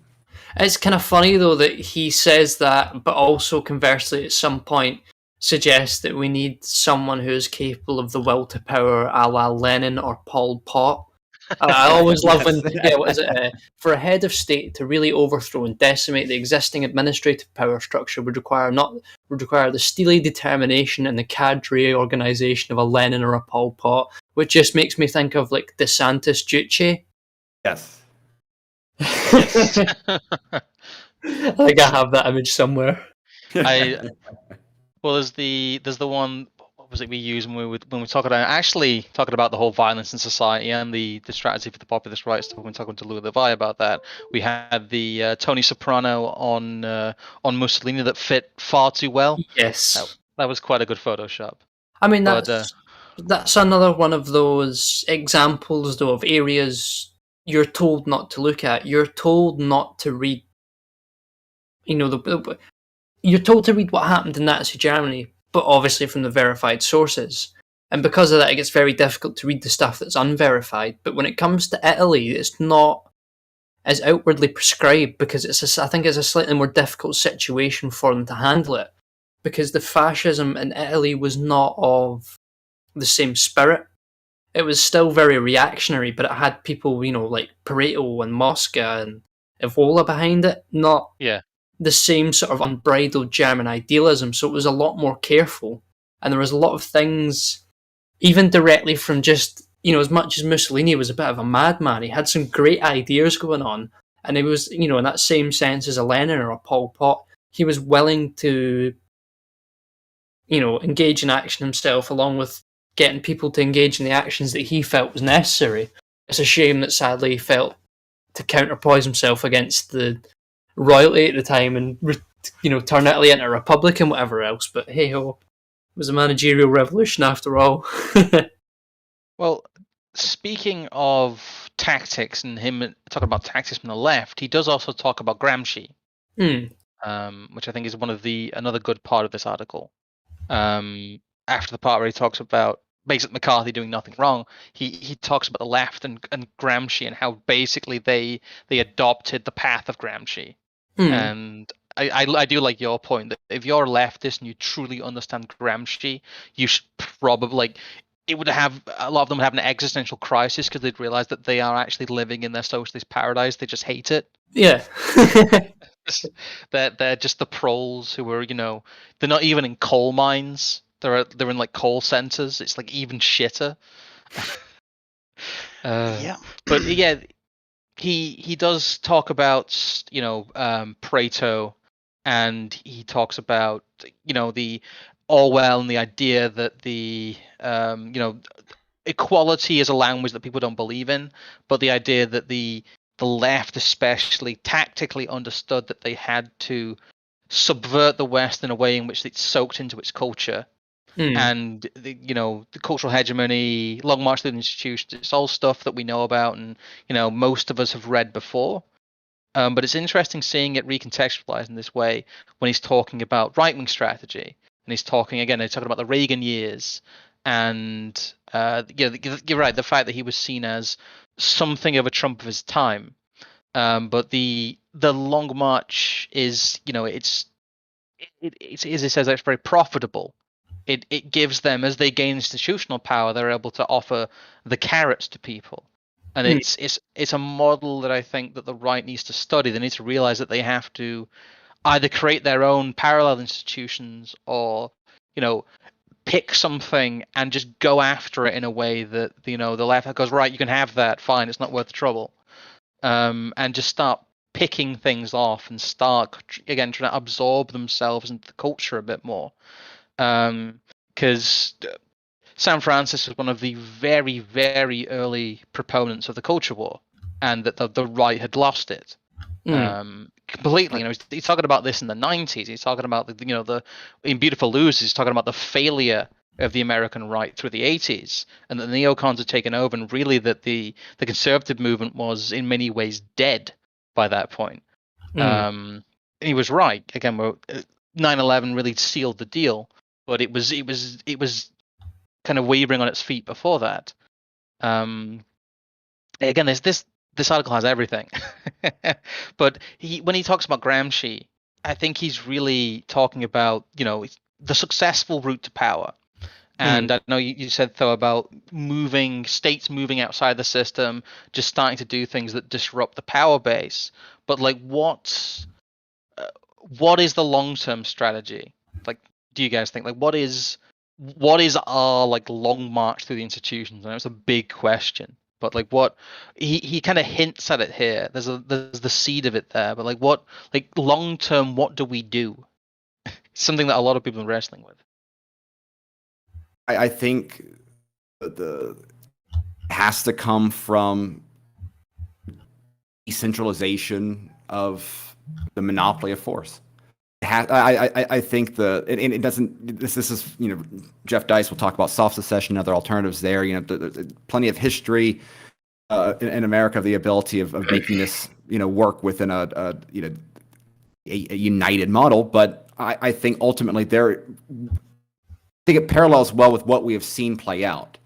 Speaker 2: It's kind of funny, though, that he says that, but also conversely at some point suggests that we need someone who is capable of the will to power a la Lenin or Pol Pot. I always love when, for a head of state to really overthrow and decimate the existing administrative power structure would require the steely determination and the cadre organisation of a Lenin or a Pol Pot, which just makes me think of like DeSantis Duce.
Speaker 3: Yes.
Speaker 2: I think I have that image somewhere.
Speaker 1: There's the one. What was it we used when we talking about the whole violence in society and the strategy for the populist right stuff? When we talking to Louis Levi about that, we had the Tony Soprano on Mussolini that fit far too well.
Speaker 2: Yes,
Speaker 1: that was quite a good Photoshop.
Speaker 2: I mean, that's another one of those examples, though, of areas you're told not to look at. You're told not to read. You're told to read what happened in Nazi Germany, but obviously from the verified sources. And because of that, it gets very difficult to read the stuff that's unverified. But when it comes to Italy, it's not as outwardly prescribed because I think it's a slightly more difficult situation for them to handle it. Because the fascism in Italy was not of the same spirit. It was still very reactionary, but it had people, like Pareto and Mosca and Evola behind it, not the same sort of unbridled German idealism. So it was a lot more careful. And there was a lot of things, even directly from just, as much as Mussolini was a bit of a madman, he had some great ideas going on. And he was, in that same sense as a Lenin or a Pol Pot, he was willing to, engage in action himself along with getting people to engage in the actions that he felt was necessary. It's a shame that sadly he felt to counterpoise himself against the royalty at the time and turn Italy into a republic and whatever else. But hey ho, it was a managerial revolution after all.
Speaker 1: Well, speaking of tactics and him talking about tactics from the left, he does also talk about Gramsci, which I think is another good part of this article. After the part where he talks about basically McCarthy doing nothing wrong, he talks about the left and Gramsci and how basically they adopted the path of Gramsci. And I do like your point that if you're leftist and you truly understand Gramsci, you should probably it would have a lot of them would have an existential crisis because they'd realize that they are actually living in their socialist paradise. They just hate it.
Speaker 2: Yeah.
Speaker 1: They're just the proles who are, they're not even in coal mines. They're in like call centers. It's like even shitter.
Speaker 4: Yeah.
Speaker 1: But yeah, he does talk about Pareto, and he talks about the Orwell and the idea that the equality is a language that people don't believe in, but the idea that the left especially tactically understood that they had to subvert the West in a way in which it's soaked into its culture. And the cultural hegemony, Long March Through the Institutions, it's all stuff that we know about and most of us have read before. But it's interesting seeing it recontextualized in this way when he's talking about right-wing strategy. And he's talking about the Reagan years, and you're right, the fact that he was seen as something of a Trump of his time. But the Long March is, it's as he says, it's very profitable. It gives them, as they gain institutional power, they're able to offer the carrots to people. And it's a model that I think that the right needs to study. They need to realize that they have to either create their own parallel institutions or, pick something and just go after it in a way that, the left goes, right, you can have that, fine, it's not worth the trouble. And just start picking things off and start, again, trying to absorb themselves into the culture a bit more. Because Sam Francis was one of the very, very early proponents of the culture war, and that the right had lost it completely. He's talking about this in the 90s. He's talking about in Beautiful Losers, he's talking about the failure of the American right through the 80s, and that the neocons had taken over, and really that the conservative movement was in many ways dead by that point. He was right. Again, 9/11 really sealed the deal, but it was kind of wavering on its feet before that. Again, this article has everything. But when he talks about Gramsci, I think he's really talking about the successful route to power. And I know you said, though, about states moving outside the system, just starting to do things that disrupt the power base. But what is the long-term strategy? Like, do you guys think, like, what is our long march through the institutions? I know it's a big question, but what he kind of hints at it here. There's the seed of it there, but long term, what do we do? Something that a lot of people are wrestling with.
Speaker 3: I think the has to come from decentralization of the monopoly of force. I think it doesn't. This is Jeff Dice will talk about soft secession and other alternatives there. Plenty of history in America of the ability of making this work within a united model. But I think ultimately I think it parallels well with what we have seen play out.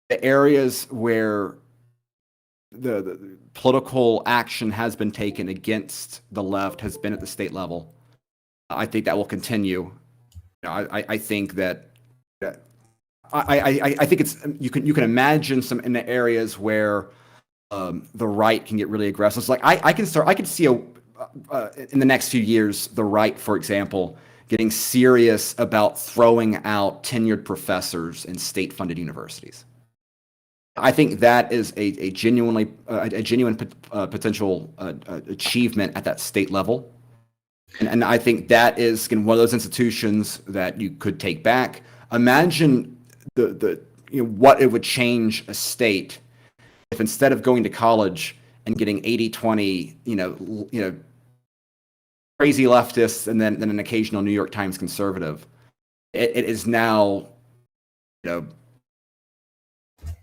Speaker 3: The areas where the political action has been taken against the left has been at the state level. I think that will continue. I think that I think it's you can imagine some in the areas where the right can get really aggressive. So I can see in the next few years the right, for example, getting serious about throwing out tenured professors in state-funded universities. I think that is a genuine potential achievement at that state level. And I think that is one of those institutions that you could take back. Imagine the what it would change a state if instead of going to college and getting 80-20, crazy leftists and then an occasional New York Times conservative, it is now,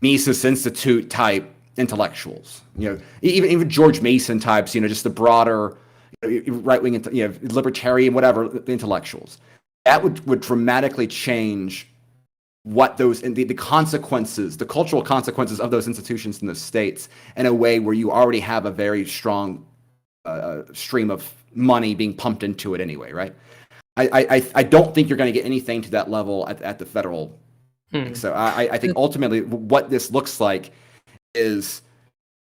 Speaker 3: Mises Institute type intellectuals, even George Mason types, just the broader right wing, libertarian, whatever, the intellectuals. That would dramatically change what those and the consequences, the cultural consequences of those institutions in those states, in a way where you already have a very strong stream of money being pumped into it anyway, right? I don't think you're going to get anything to that level at the federal. So I think ultimately what this looks like is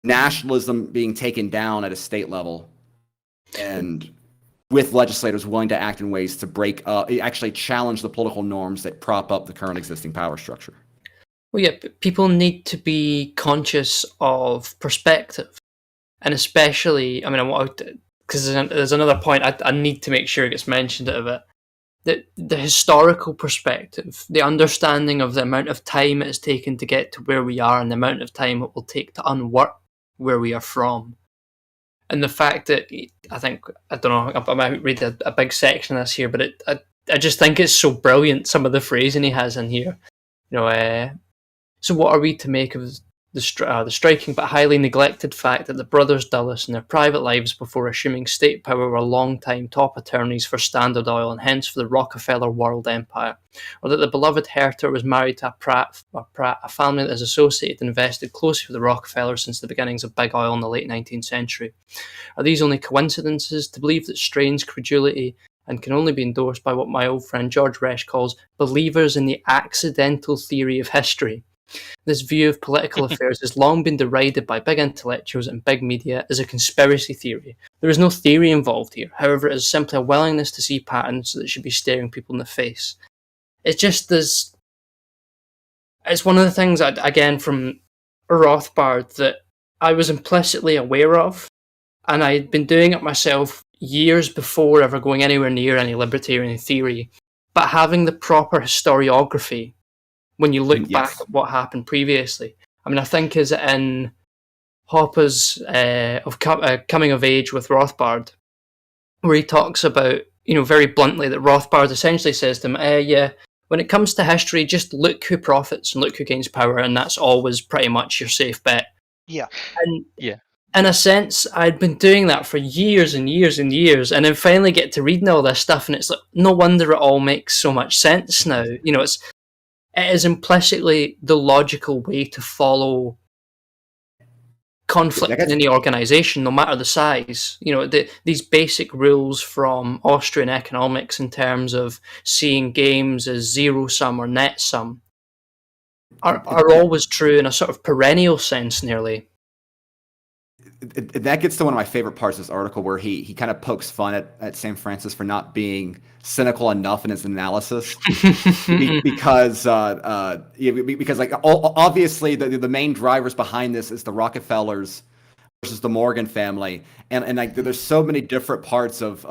Speaker 3: nationalism being taken down at a state level, and with legislators willing to act in ways to break up, actually challenge the political norms that prop up the current existing power structure.
Speaker 2: Well, yeah, people need to be conscious of perspective, and especially, because there's another point I need to make sure it gets mentioned out of it. The historical perspective, the understanding of the amount of time it has taken to get to where we are and the amount of time it will take to unwork where we are from. And the fact that, I don't know, I might read a big section of this here, but I just think it's so brilliant, some of the phrasing he has in here. So what are we to make of the striking but highly neglected fact that the brothers Dulles in their private lives before assuming state power were long-time top attorneys for Standard Oil and hence for the Rockefeller world empire, or that the beloved Herter was married to a Pratt, a family that is associated and invested closely with the Rockefellers since the beginnings of big oil in the late 19th century? Are these only coincidences? To believe that strains credulity and can only be endorsed by what my old friend George Resch calls believers in the accidental theory of history. This view of political affairs has long been derided by big intellectuals and big media as a conspiracy theory. There is no theory involved here. However, it is simply a willingness to see patterns that should be staring people in the face. It's just this. It's one of the things, again, from Rothbard that I was implicitly aware of, and I had been doing it myself years before ever going anywhere near any libertarian theory. But having the proper historiography, when you look back at what happened previously. I think is in Hoppe's coming of age with Rothbard, where he talks about, very bluntly, that Rothbard essentially says to him, when it comes to history, just look who profits and look who gains power, and that's always pretty much your safe bet.
Speaker 4: Yeah.
Speaker 2: And in a sense, I'd been doing that for years and years and years, and then finally get to reading all this stuff, and it's like, no wonder it all makes so much sense now. It is implicitly the logical way to follow conflict in any organisation, no matter the size. These basic rules from Austrian economics in terms of seeing games as zero-sum or net-sum are always true in a sort of perennial sense, nearly.
Speaker 3: That gets to one of my favorite parts of this article, where he kind of pokes fun at Sam Francis for not being cynical enough in his analysis, because obviously the main drivers behind this is the Rockefellers versus the Morgan family, and there's so many different parts of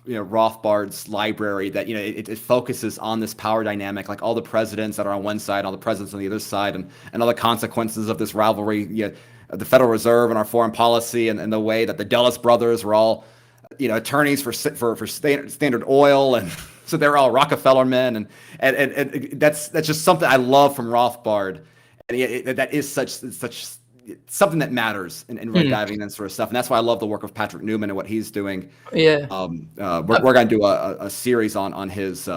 Speaker 3: Rothbard's library that it focuses on this power dynamic, like all the presidents that are on one side, all the presidents on the other side, and all the consequences of this rivalry. The Federal Reserve and our foreign policy, and the way that the Dulles brothers were all, attorneys for Standard Oil, and so they're all Rockefeller men, and that's just something I love from Rothbard, and that is such something that matters in diving that sort of stuff, and that's why I love the work of Patrick Newman and what he's doing.
Speaker 2: Yeah,
Speaker 3: we're going to do a series on his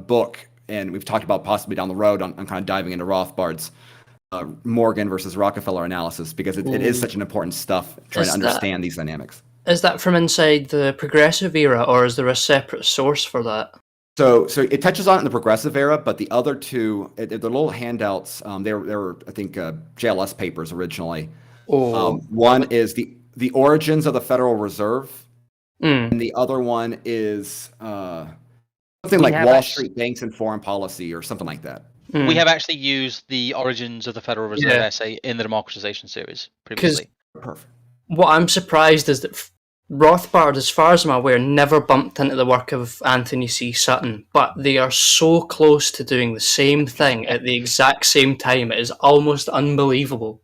Speaker 3: book, and we've talked about possibly down the road on kind of diving into Rothbard's Morgan versus Rockefeller analysis, because it is such an important stuff trying to understand these dynamics.
Speaker 2: Is that from inside the progressive era, or is there a separate source for that?
Speaker 3: So it touches on it in the progressive era, but the other two, the little handouts, they were I think JLS papers originally. One is the origins of the Federal Reserve, and the other one is something like Wall Street banks and foreign policy, or something like that.
Speaker 1: We have actually used the origins of the Federal Reserve essay in the democratization series previously.
Speaker 3: Perfect.
Speaker 2: What I'm surprised is that Rothbard, as far as I'm aware, never bumped into the work of Anthony C. Sutton, but they are so close to doing the same thing at the exact same time. It is almost unbelievable.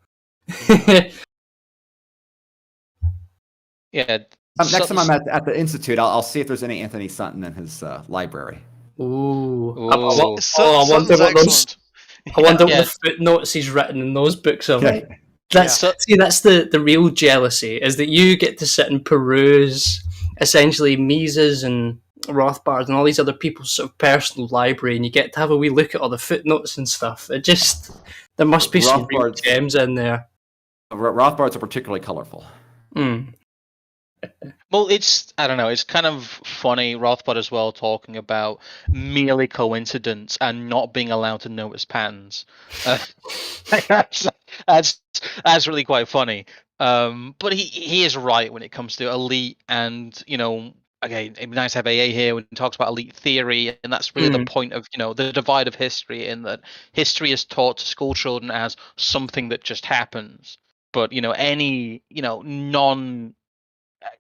Speaker 1: Yeah.
Speaker 3: Next time I'm at the Institute, I'll see if there's any Anthony Sutton in his library.
Speaker 2: Ooh.
Speaker 1: Ooh.
Speaker 2: I wonder what those.
Speaker 4: Excellent.
Speaker 2: I wonder what
Speaker 1: Yeah.
Speaker 2: the footnotes he's written in those books are like.
Speaker 4: Yeah.
Speaker 2: That's the real jealousy, is that you get to sit and peruse essentially Mises and Rothbard and all these other people's sort of personal library, and you get to have a wee look at all the footnotes and stuff. It just, there must be some real gems in there.
Speaker 3: Rothbards are particularly colorful.
Speaker 1: Well, I don't know, it's kind of funny, Rothbard as well, talking about merely coincidence and not being allowed to notice patterns. That's really quite funny. But he is right when it comes to elite, and, you know, again, it'd be nice to have AA here when he talks about elite theory, and that's really the point of, you know, the divide of history, in that history is taught to school children as something that just happens. But, you know, any, you know,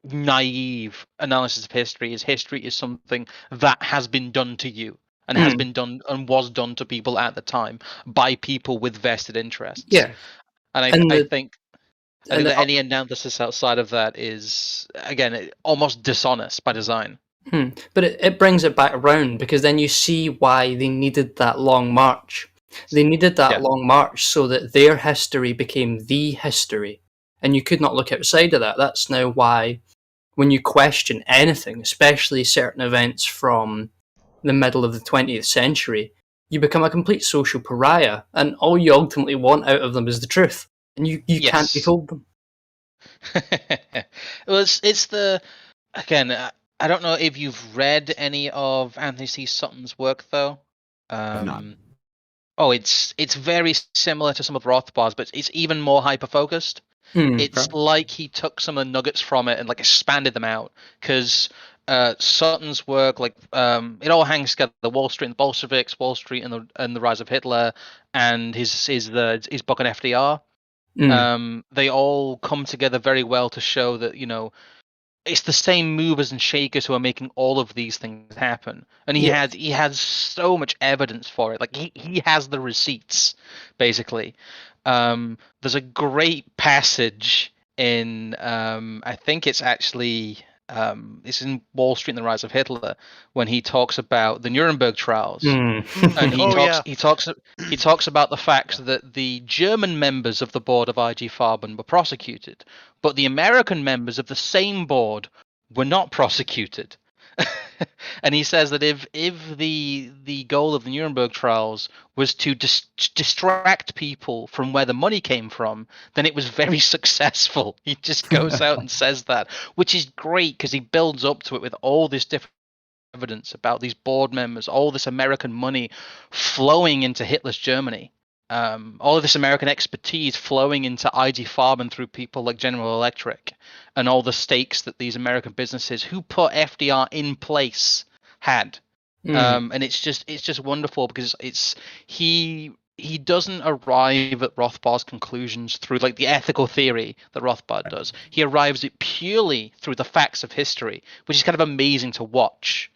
Speaker 1: naive analysis of history is something that has been done to you, and has been done and was done to people at the time by people with vested interests.
Speaker 2: Yeah.
Speaker 1: And I think that any analysis outside of that is, again, almost dishonest by design.
Speaker 2: But it brings it back around, because then you see why they needed that long march. They needed that long march so that their history became the history. And you could not look outside of that. That's now why, when you question anything, especially certain events from the middle of the 20th century, you become a complete social pariah, and all you ultimately want out of them is the truth. And you can't be told them.
Speaker 1: Well, it's the, again, I don't know if you've read any of Anthony C. Sutton's work, though.
Speaker 3: Not.
Speaker 1: Oh, it's very similar to some of Rothbard's, but it's even more hyper-focused. It's like he took some of the nuggets from it and like expanded them out, because Sutton's work, like, it all hangs together. The Wall Street and the Bolsheviks, Wall Street and the rise of Hitler, and his book on FDR. They all come together very well to show that, you know, it's the same movers and shakers who are making all of these things happen. And he has so much evidence for it. Like, he has the receipts, basically. There's a great passage in, I think it's actually, it's in Wall Street and the Rise of Hitler, when he talks about the Nuremberg trials. And he talks about the fact that the German members of the board of IG Farben were prosecuted, but the American members of the same board were not prosecuted. And he says that if the goal of the Nuremberg trials was to distract people from where the money came from, then it was very successful. He just goes out and says that, which is great, because he builds up to it with all this different evidence about these board members, all this American money flowing into Hitler's Germany. All of this American expertise flowing into IG Farben through people like General Electric, and all the stakes that these American businesses who put FDR in place had. And it's just wonderful, because he doesn't arrive at Rothbard's conclusions through like the ethical theory that Rothbard does. He arrives at purely through the facts of history, which is kind of amazing to watch.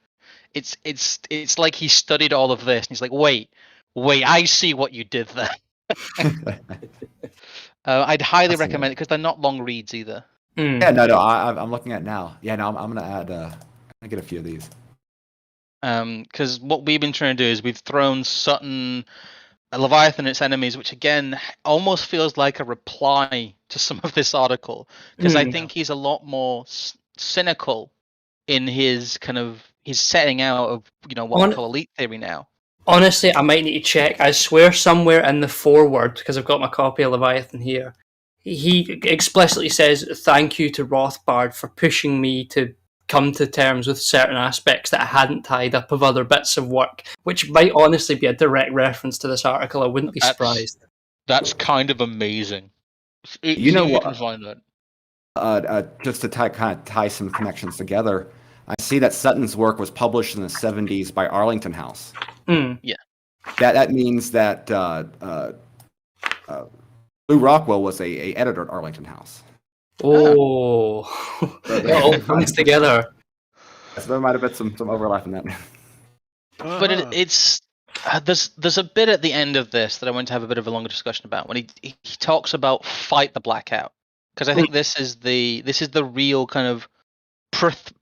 Speaker 1: It's like he studied all of this and he's like, wait, I see what you did there. I'd highly recommend it, because they're not long reads either.
Speaker 3: Yeah, no, I'm looking at it now. Yeah, no, I'm gonna add. I'm gonna get a few of these.
Speaker 1: Because what we've been trying to do is we've thrown Sutton, Leviathan, and its enemies, which again almost feels like a reply to some of this article, because I think he's a lot more cynical in his kind of his setting out of, you know, what we call elite theory now.
Speaker 2: Honestly, I might need to check. I swear somewhere in the foreword, because I've got my copy of Leviathan here, he explicitly says, "Thank you to Rothbard for pushing me to come to terms with certain aspects that I hadn't tied up of other bits of work," which might honestly be a direct reference to this article. I wouldn't be surprised.
Speaker 1: That's kind of amazing.
Speaker 3: You know what?
Speaker 1: Can find that.
Speaker 3: Just to kind of tie some connections together, I see that Sutton's work was published in the 70s by Arlington House.
Speaker 1: Yeah.
Speaker 3: That means that Lou Rockwell was a editor at Arlington House.
Speaker 2: Oh, it all comes together.
Speaker 3: So there might have been some overlap in that.
Speaker 1: But it's there's a bit at the end of this that I want to have a bit of a longer discussion about when he talks about fight the blackout, because I think this is the real kind of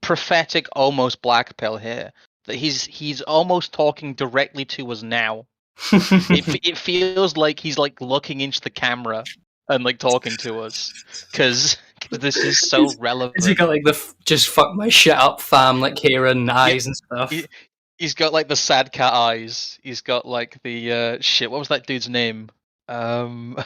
Speaker 1: prophetic, almost black pill here, that he's almost talking directly to us now. It feels like he's like looking into the camera and like talking to us, because this is so relevant.
Speaker 2: Has he got like the just fuck my shit up fam like hair and eyes and stuff?
Speaker 1: He's got like the sad cat eyes. He's got like the shit. What was that dude's name?
Speaker 2: Brendan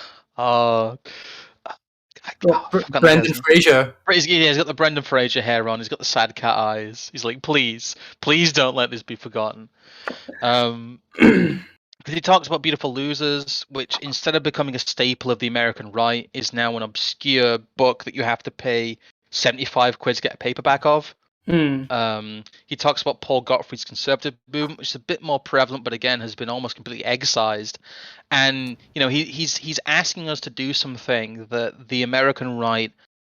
Speaker 2: Fraser.
Speaker 1: He's got the Brendan Fraser hair on. He's got the sad cat eyes. He's like, please don't let this be forgotten. He talks about Beautiful Losers, which instead of becoming a staple of the American right, is now an obscure book that you have to pay 75 quid to get a paperback of. He talks about Paul Gottfried's conservative movement, which is a bit more prevalent, but again has been almost completely excised. And he's asking us to do something that the American right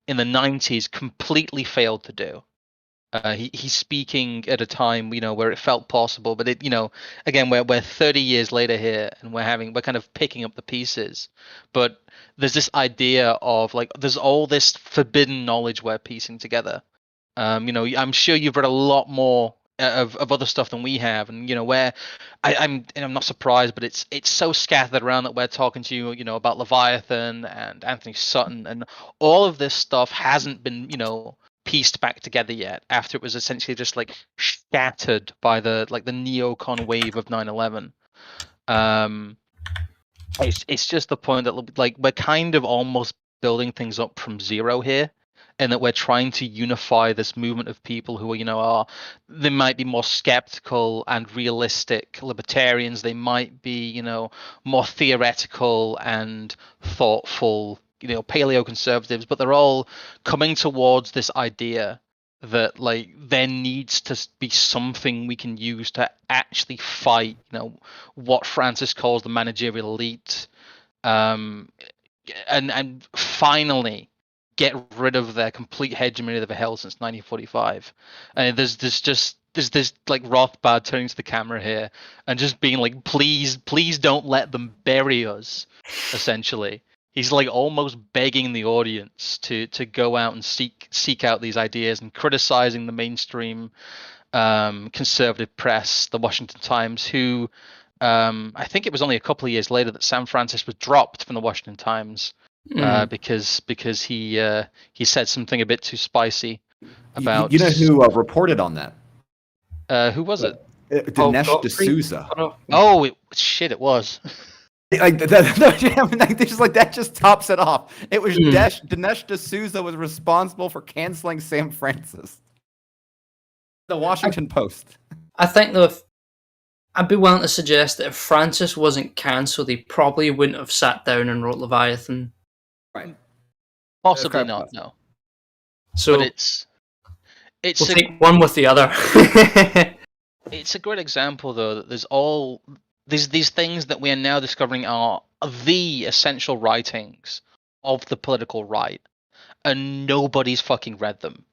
Speaker 1: in the 90s completely failed to do. He's speaking at a time where it felt possible, but again we're 30 years later here, and we're kind of picking up the pieces. But there's this idea of like there's all this forbidden knowledge we're piecing together. I'm sure you've read a lot more of other stuff than we have, and where I'm not surprised, but it's so scattered around that we're talking to you about Leviathan and Anthony Sutton, and all of this stuff hasn't been pieced back together yet, after it was essentially just like scattered by the neocon wave of 9/11. It's just the point that like we're kind of almost building things up from zero here, and that we're trying to unify this movement of people who they might be more skeptical and realistic libertarians. They might be more theoretical and thoughtful paleoconservatives, but they're all coming towards this idea that like there needs to be something we can use to actually fight what Francis calls the managerial elite, and finally get rid of their complete hegemony that they've held since 1945. And there's this like Rothbard turning to the camera here and just being like, please don't let them bury us, essentially. He's like almost begging the audience to go out and seek out these ideas, and criticizing the mainstream conservative press, the Washington Times, who I think it was only a couple of years later that Sam Francis was dropped from the Washington Times because he said something a bit too spicy about.
Speaker 3: You know who reported on that?
Speaker 1: Who was it?
Speaker 3: Dinesh D'Souza.
Speaker 1: Oh, it was.
Speaker 3: Like that just tops it off. It was Dinesh D'Souza was responsible for canceling Sam Francis. The Washington Post.
Speaker 2: I think though, I'd be willing to suggest that if Francis wasn't cancelled, he probably wouldn't have sat down and wrote Leviathan.
Speaker 3: Right.
Speaker 1: Possibly not. No.
Speaker 2: So
Speaker 1: but
Speaker 2: we'll take one with the other.
Speaker 1: It's a great example, though, that there's these things that we are now discovering are the essential writings of the political right, and nobody's fucking read them.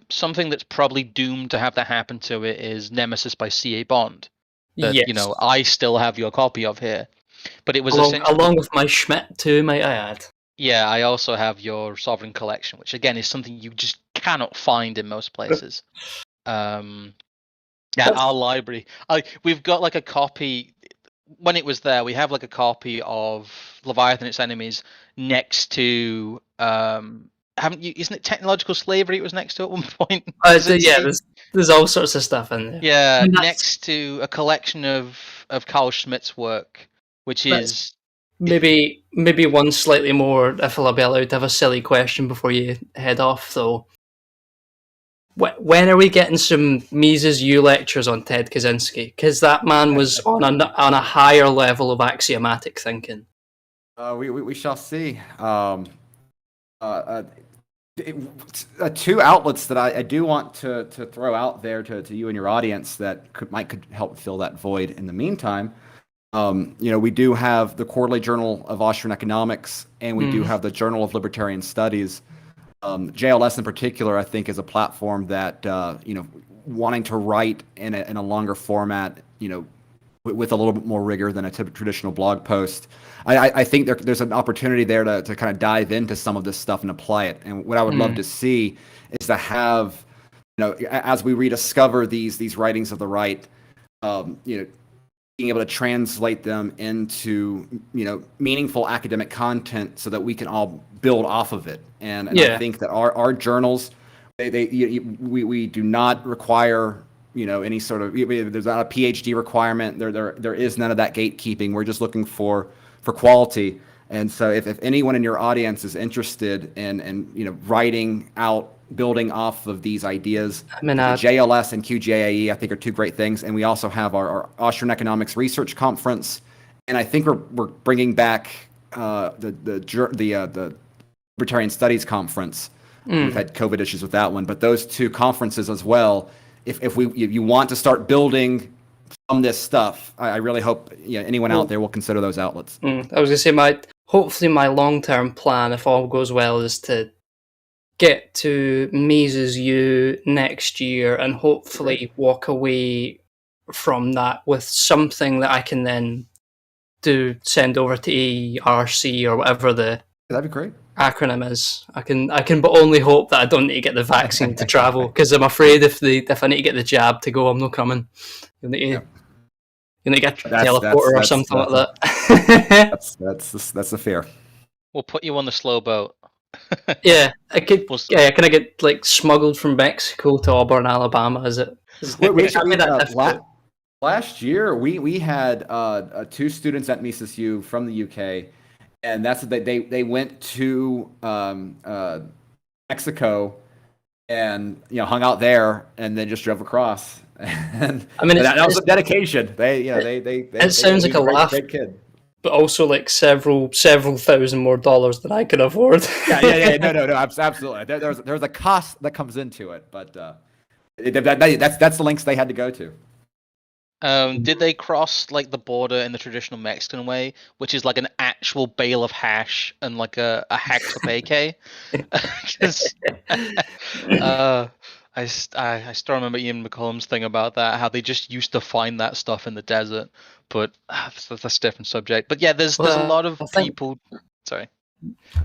Speaker 1: Something that's probably doomed to have that happen to it is Nemesis by C.A. Bond. That,
Speaker 2: yes.
Speaker 1: I still have your copy of here. But it was
Speaker 2: along with my Schmidt too, might I add.
Speaker 1: Yeah, I also have your Sovereign Collection, which again is something you just cannot find in most places. Yeah, our library. We've got like a copy. When it was there, we have like a copy of Leviathan and Its Enemies next to. Haven't you? Isn't it Technological Slavery? It was next to at one point.
Speaker 2: There's all sorts of stuff in there.
Speaker 1: Yeah, next to a collection of Carl Schmitt's work, which is
Speaker 2: maybe one slightly more. If I'll be allowed to have a silly question before you head off, though. When are we getting some Mises U lectures on Ted Kaczynski? Because that man was on a higher level of axiomatic thinking.
Speaker 3: We shall see. Two outlets that I do want to throw out there to you and your audience that could help fill that void in the meantime. We do have the Quarterly Journal of Austrian Economics, and we do have the Journal of Libertarian Studies. JLS in particular, I think, is a platform that, wanting to write in a longer format, with a little bit more rigor than a traditional blog post. I think there's an opportunity there to kind of dive into some of this stuff and apply it. And what I would love to see is to have, as we rediscover these writings of the right, being able to translate them into, meaningful academic content so that we can all build off of it. And I think that our journals, we do not require, any sort of, there's not a PhD requirement. There is none of that gatekeeping. We're just looking for quality. And so if anyone in your audience is interested in writing out, building off of these ideas, JLS and QJAE, I think, are two great things. And we also have our Austrian Economics Research Conference, and I think we're bringing back the Libertarian Studies Conference. We've had COVID issues with that one, but those two conferences as well. If you want to start building from this stuff, I really hope anyone out there will consider those outlets.
Speaker 2: I was going to say hopefully my long-term plan, if all goes well, is to get to Mises U next year and hopefully walk away from that with something that I can then send over to ERC or whatever that'd
Speaker 3: be great.
Speaker 2: Acronym is. I can but only hope that I don't need to get the vaccine to travel, because I'm afraid if I need to get the jab to go, I'm not coming. You'll need to get a teleporter or something like that.
Speaker 3: That's the fear.
Speaker 1: We'll put you on the slow boat.
Speaker 2: Yeah, can I get smuggled from Mexico to Auburn, Alabama?
Speaker 3: Last year we had 2 students at Mises U from the UK, and that's they went to Mexico and hung out there and then just drove across. And that was a dedication. It
Speaker 2: sounds like a laugh.
Speaker 3: Great kid.
Speaker 2: But also several $1,000 more than I could afford.
Speaker 3: Yeah. No, absolutely. There's a cost that comes into it, but that's the lengths they had to go to.
Speaker 1: Did they cross the border in the traditional Mexican way, which is an actual bale of hash and a hacked up AK? I still remember Ian McCollum's thing about that, how they just used to find that stuff in the desert. But that's a different subject. But yeah, there's a lot of people. Sorry.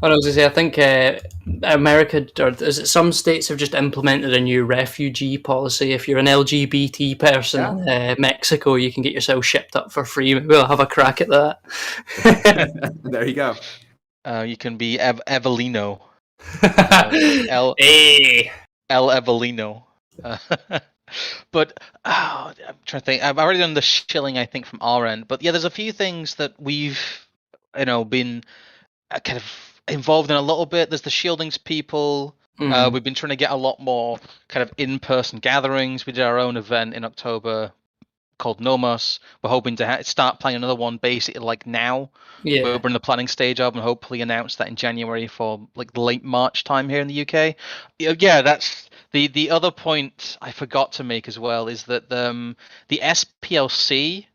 Speaker 2: What I was going to say, I think America, or is it some states, have just implemented a new refugee policy. If you're an LGBT person in Mexico, you can get yourself shipped up for free. We'll have a crack at that.
Speaker 3: There you go.
Speaker 1: You can be Evelino.
Speaker 2: Hey.
Speaker 1: El Evelino. But I'm trying to think. I've already done the shilling, I think, from our end. But yeah, there's a few things that we've been kind of involved in a little bit. There's the Shieldings people. We've been trying to get a lot more kind of in-person gatherings. We did our own event in October called Nomos. We're hoping to start planning another one basically now.
Speaker 2: Yeah.
Speaker 1: We're in the planning stage of, and hopefully announce that in January for the late March time here in the UK. Yeah, that's the other point I forgot to make as well, is that the SPLC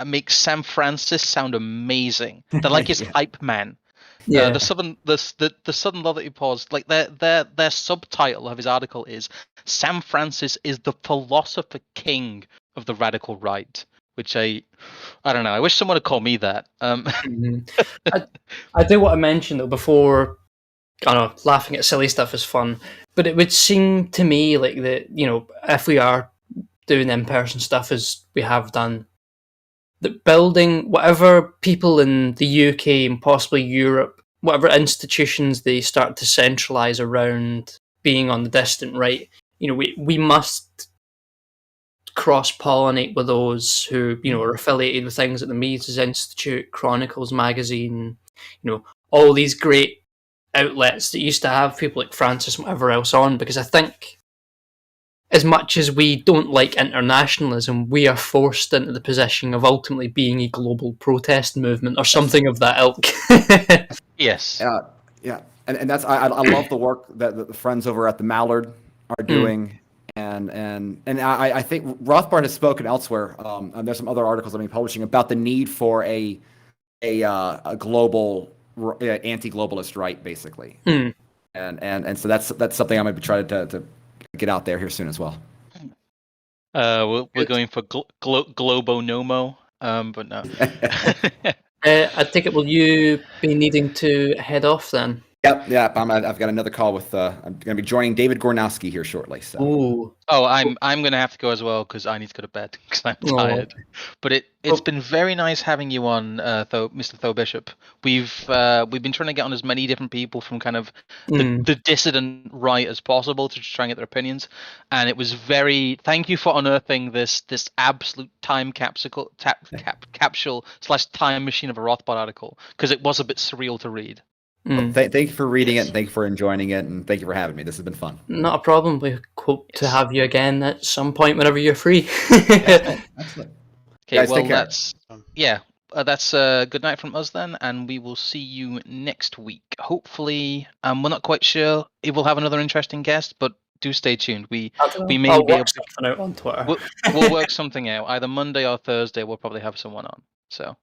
Speaker 1: makes Sam Francis sound amazing. They're his hype man.
Speaker 2: Yeah.
Speaker 1: The Southern Love that he paused, their subtitle of his article is "Sam Francis is the philosopher king of the radical right," which I don't know. I wish someone had called me that.
Speaker 2: I do want to mention though, before, I don't know, laughing at silly stuff is fun, but it would seem to me that if we are doing in-person stuff as we have done, that building whatever people in the UK and possibly Europe, whatever institutions they start to centralise around being on the distant right, we must cross-pollinate with those who are affiliated with things at the Mises Institute, Chronicles magazine, all these great outlets that used to have people like Francis and whatever else on, because I think as much as we don't like internationalism, we are forced into the position of ultimately being a global protest movement or something of that ilk.
Speaker 1: Yes.
Speaker 3: Yeah. And that's I love the work that the friends over at the Mallard are doing. And I think Rothbard has spoken elsewhere. And there's some other articles I've been publishing about the need for a global anti-globalist right, basically. And so that's something I'm going to try to get out there here soon as well.
Speaker 1: We're going for Globo Nomo, but no.
Speaker 2: I take it, will you be needing to head off then?
Speaker 3: Yep. I've got another call with. I'm going to be joining David Gornowski here shortly. So.
Speaker 2: Ooh.
Speaker 1: Oh, I'm going to have to go as well because I need to go to bed because I'm tired. But it's been very nice having you on, Mr. Tho Bishop. We've been trying to get on as many different people from kind of the dissident right as possible to try and get their opinions, and it was very. Thank you for unearthing this absolute time capsule / time machine of a Rothbard article, because it was a bit surreal to read.
Speaker 3: Well, thank you for reading it, and thank you for enjoying it, and thank you for having me. This has been fun.
Speaker 2: Not a problem. We hope to have you again at some point whenever you're free.
Speaker 3: Excellent.
Speaker 1: Okay,
Speaker 3: Guys,
Speaker 1: well,
Speaker 3: take care.
Speaker 1: that's good night from us then, and we will see you next week. Hopefully, we're not quite sure if we'll have another interesting guest, but do stay tuned. We may
Speaker 2: I'll
Speaker 1: be
Speaker 2: work
Speaker 1: able to
Speaker 2: something out on Twitter.
Speaker 1: we'll work something out. Either Monday or Thursday, we'll probably have someone on. So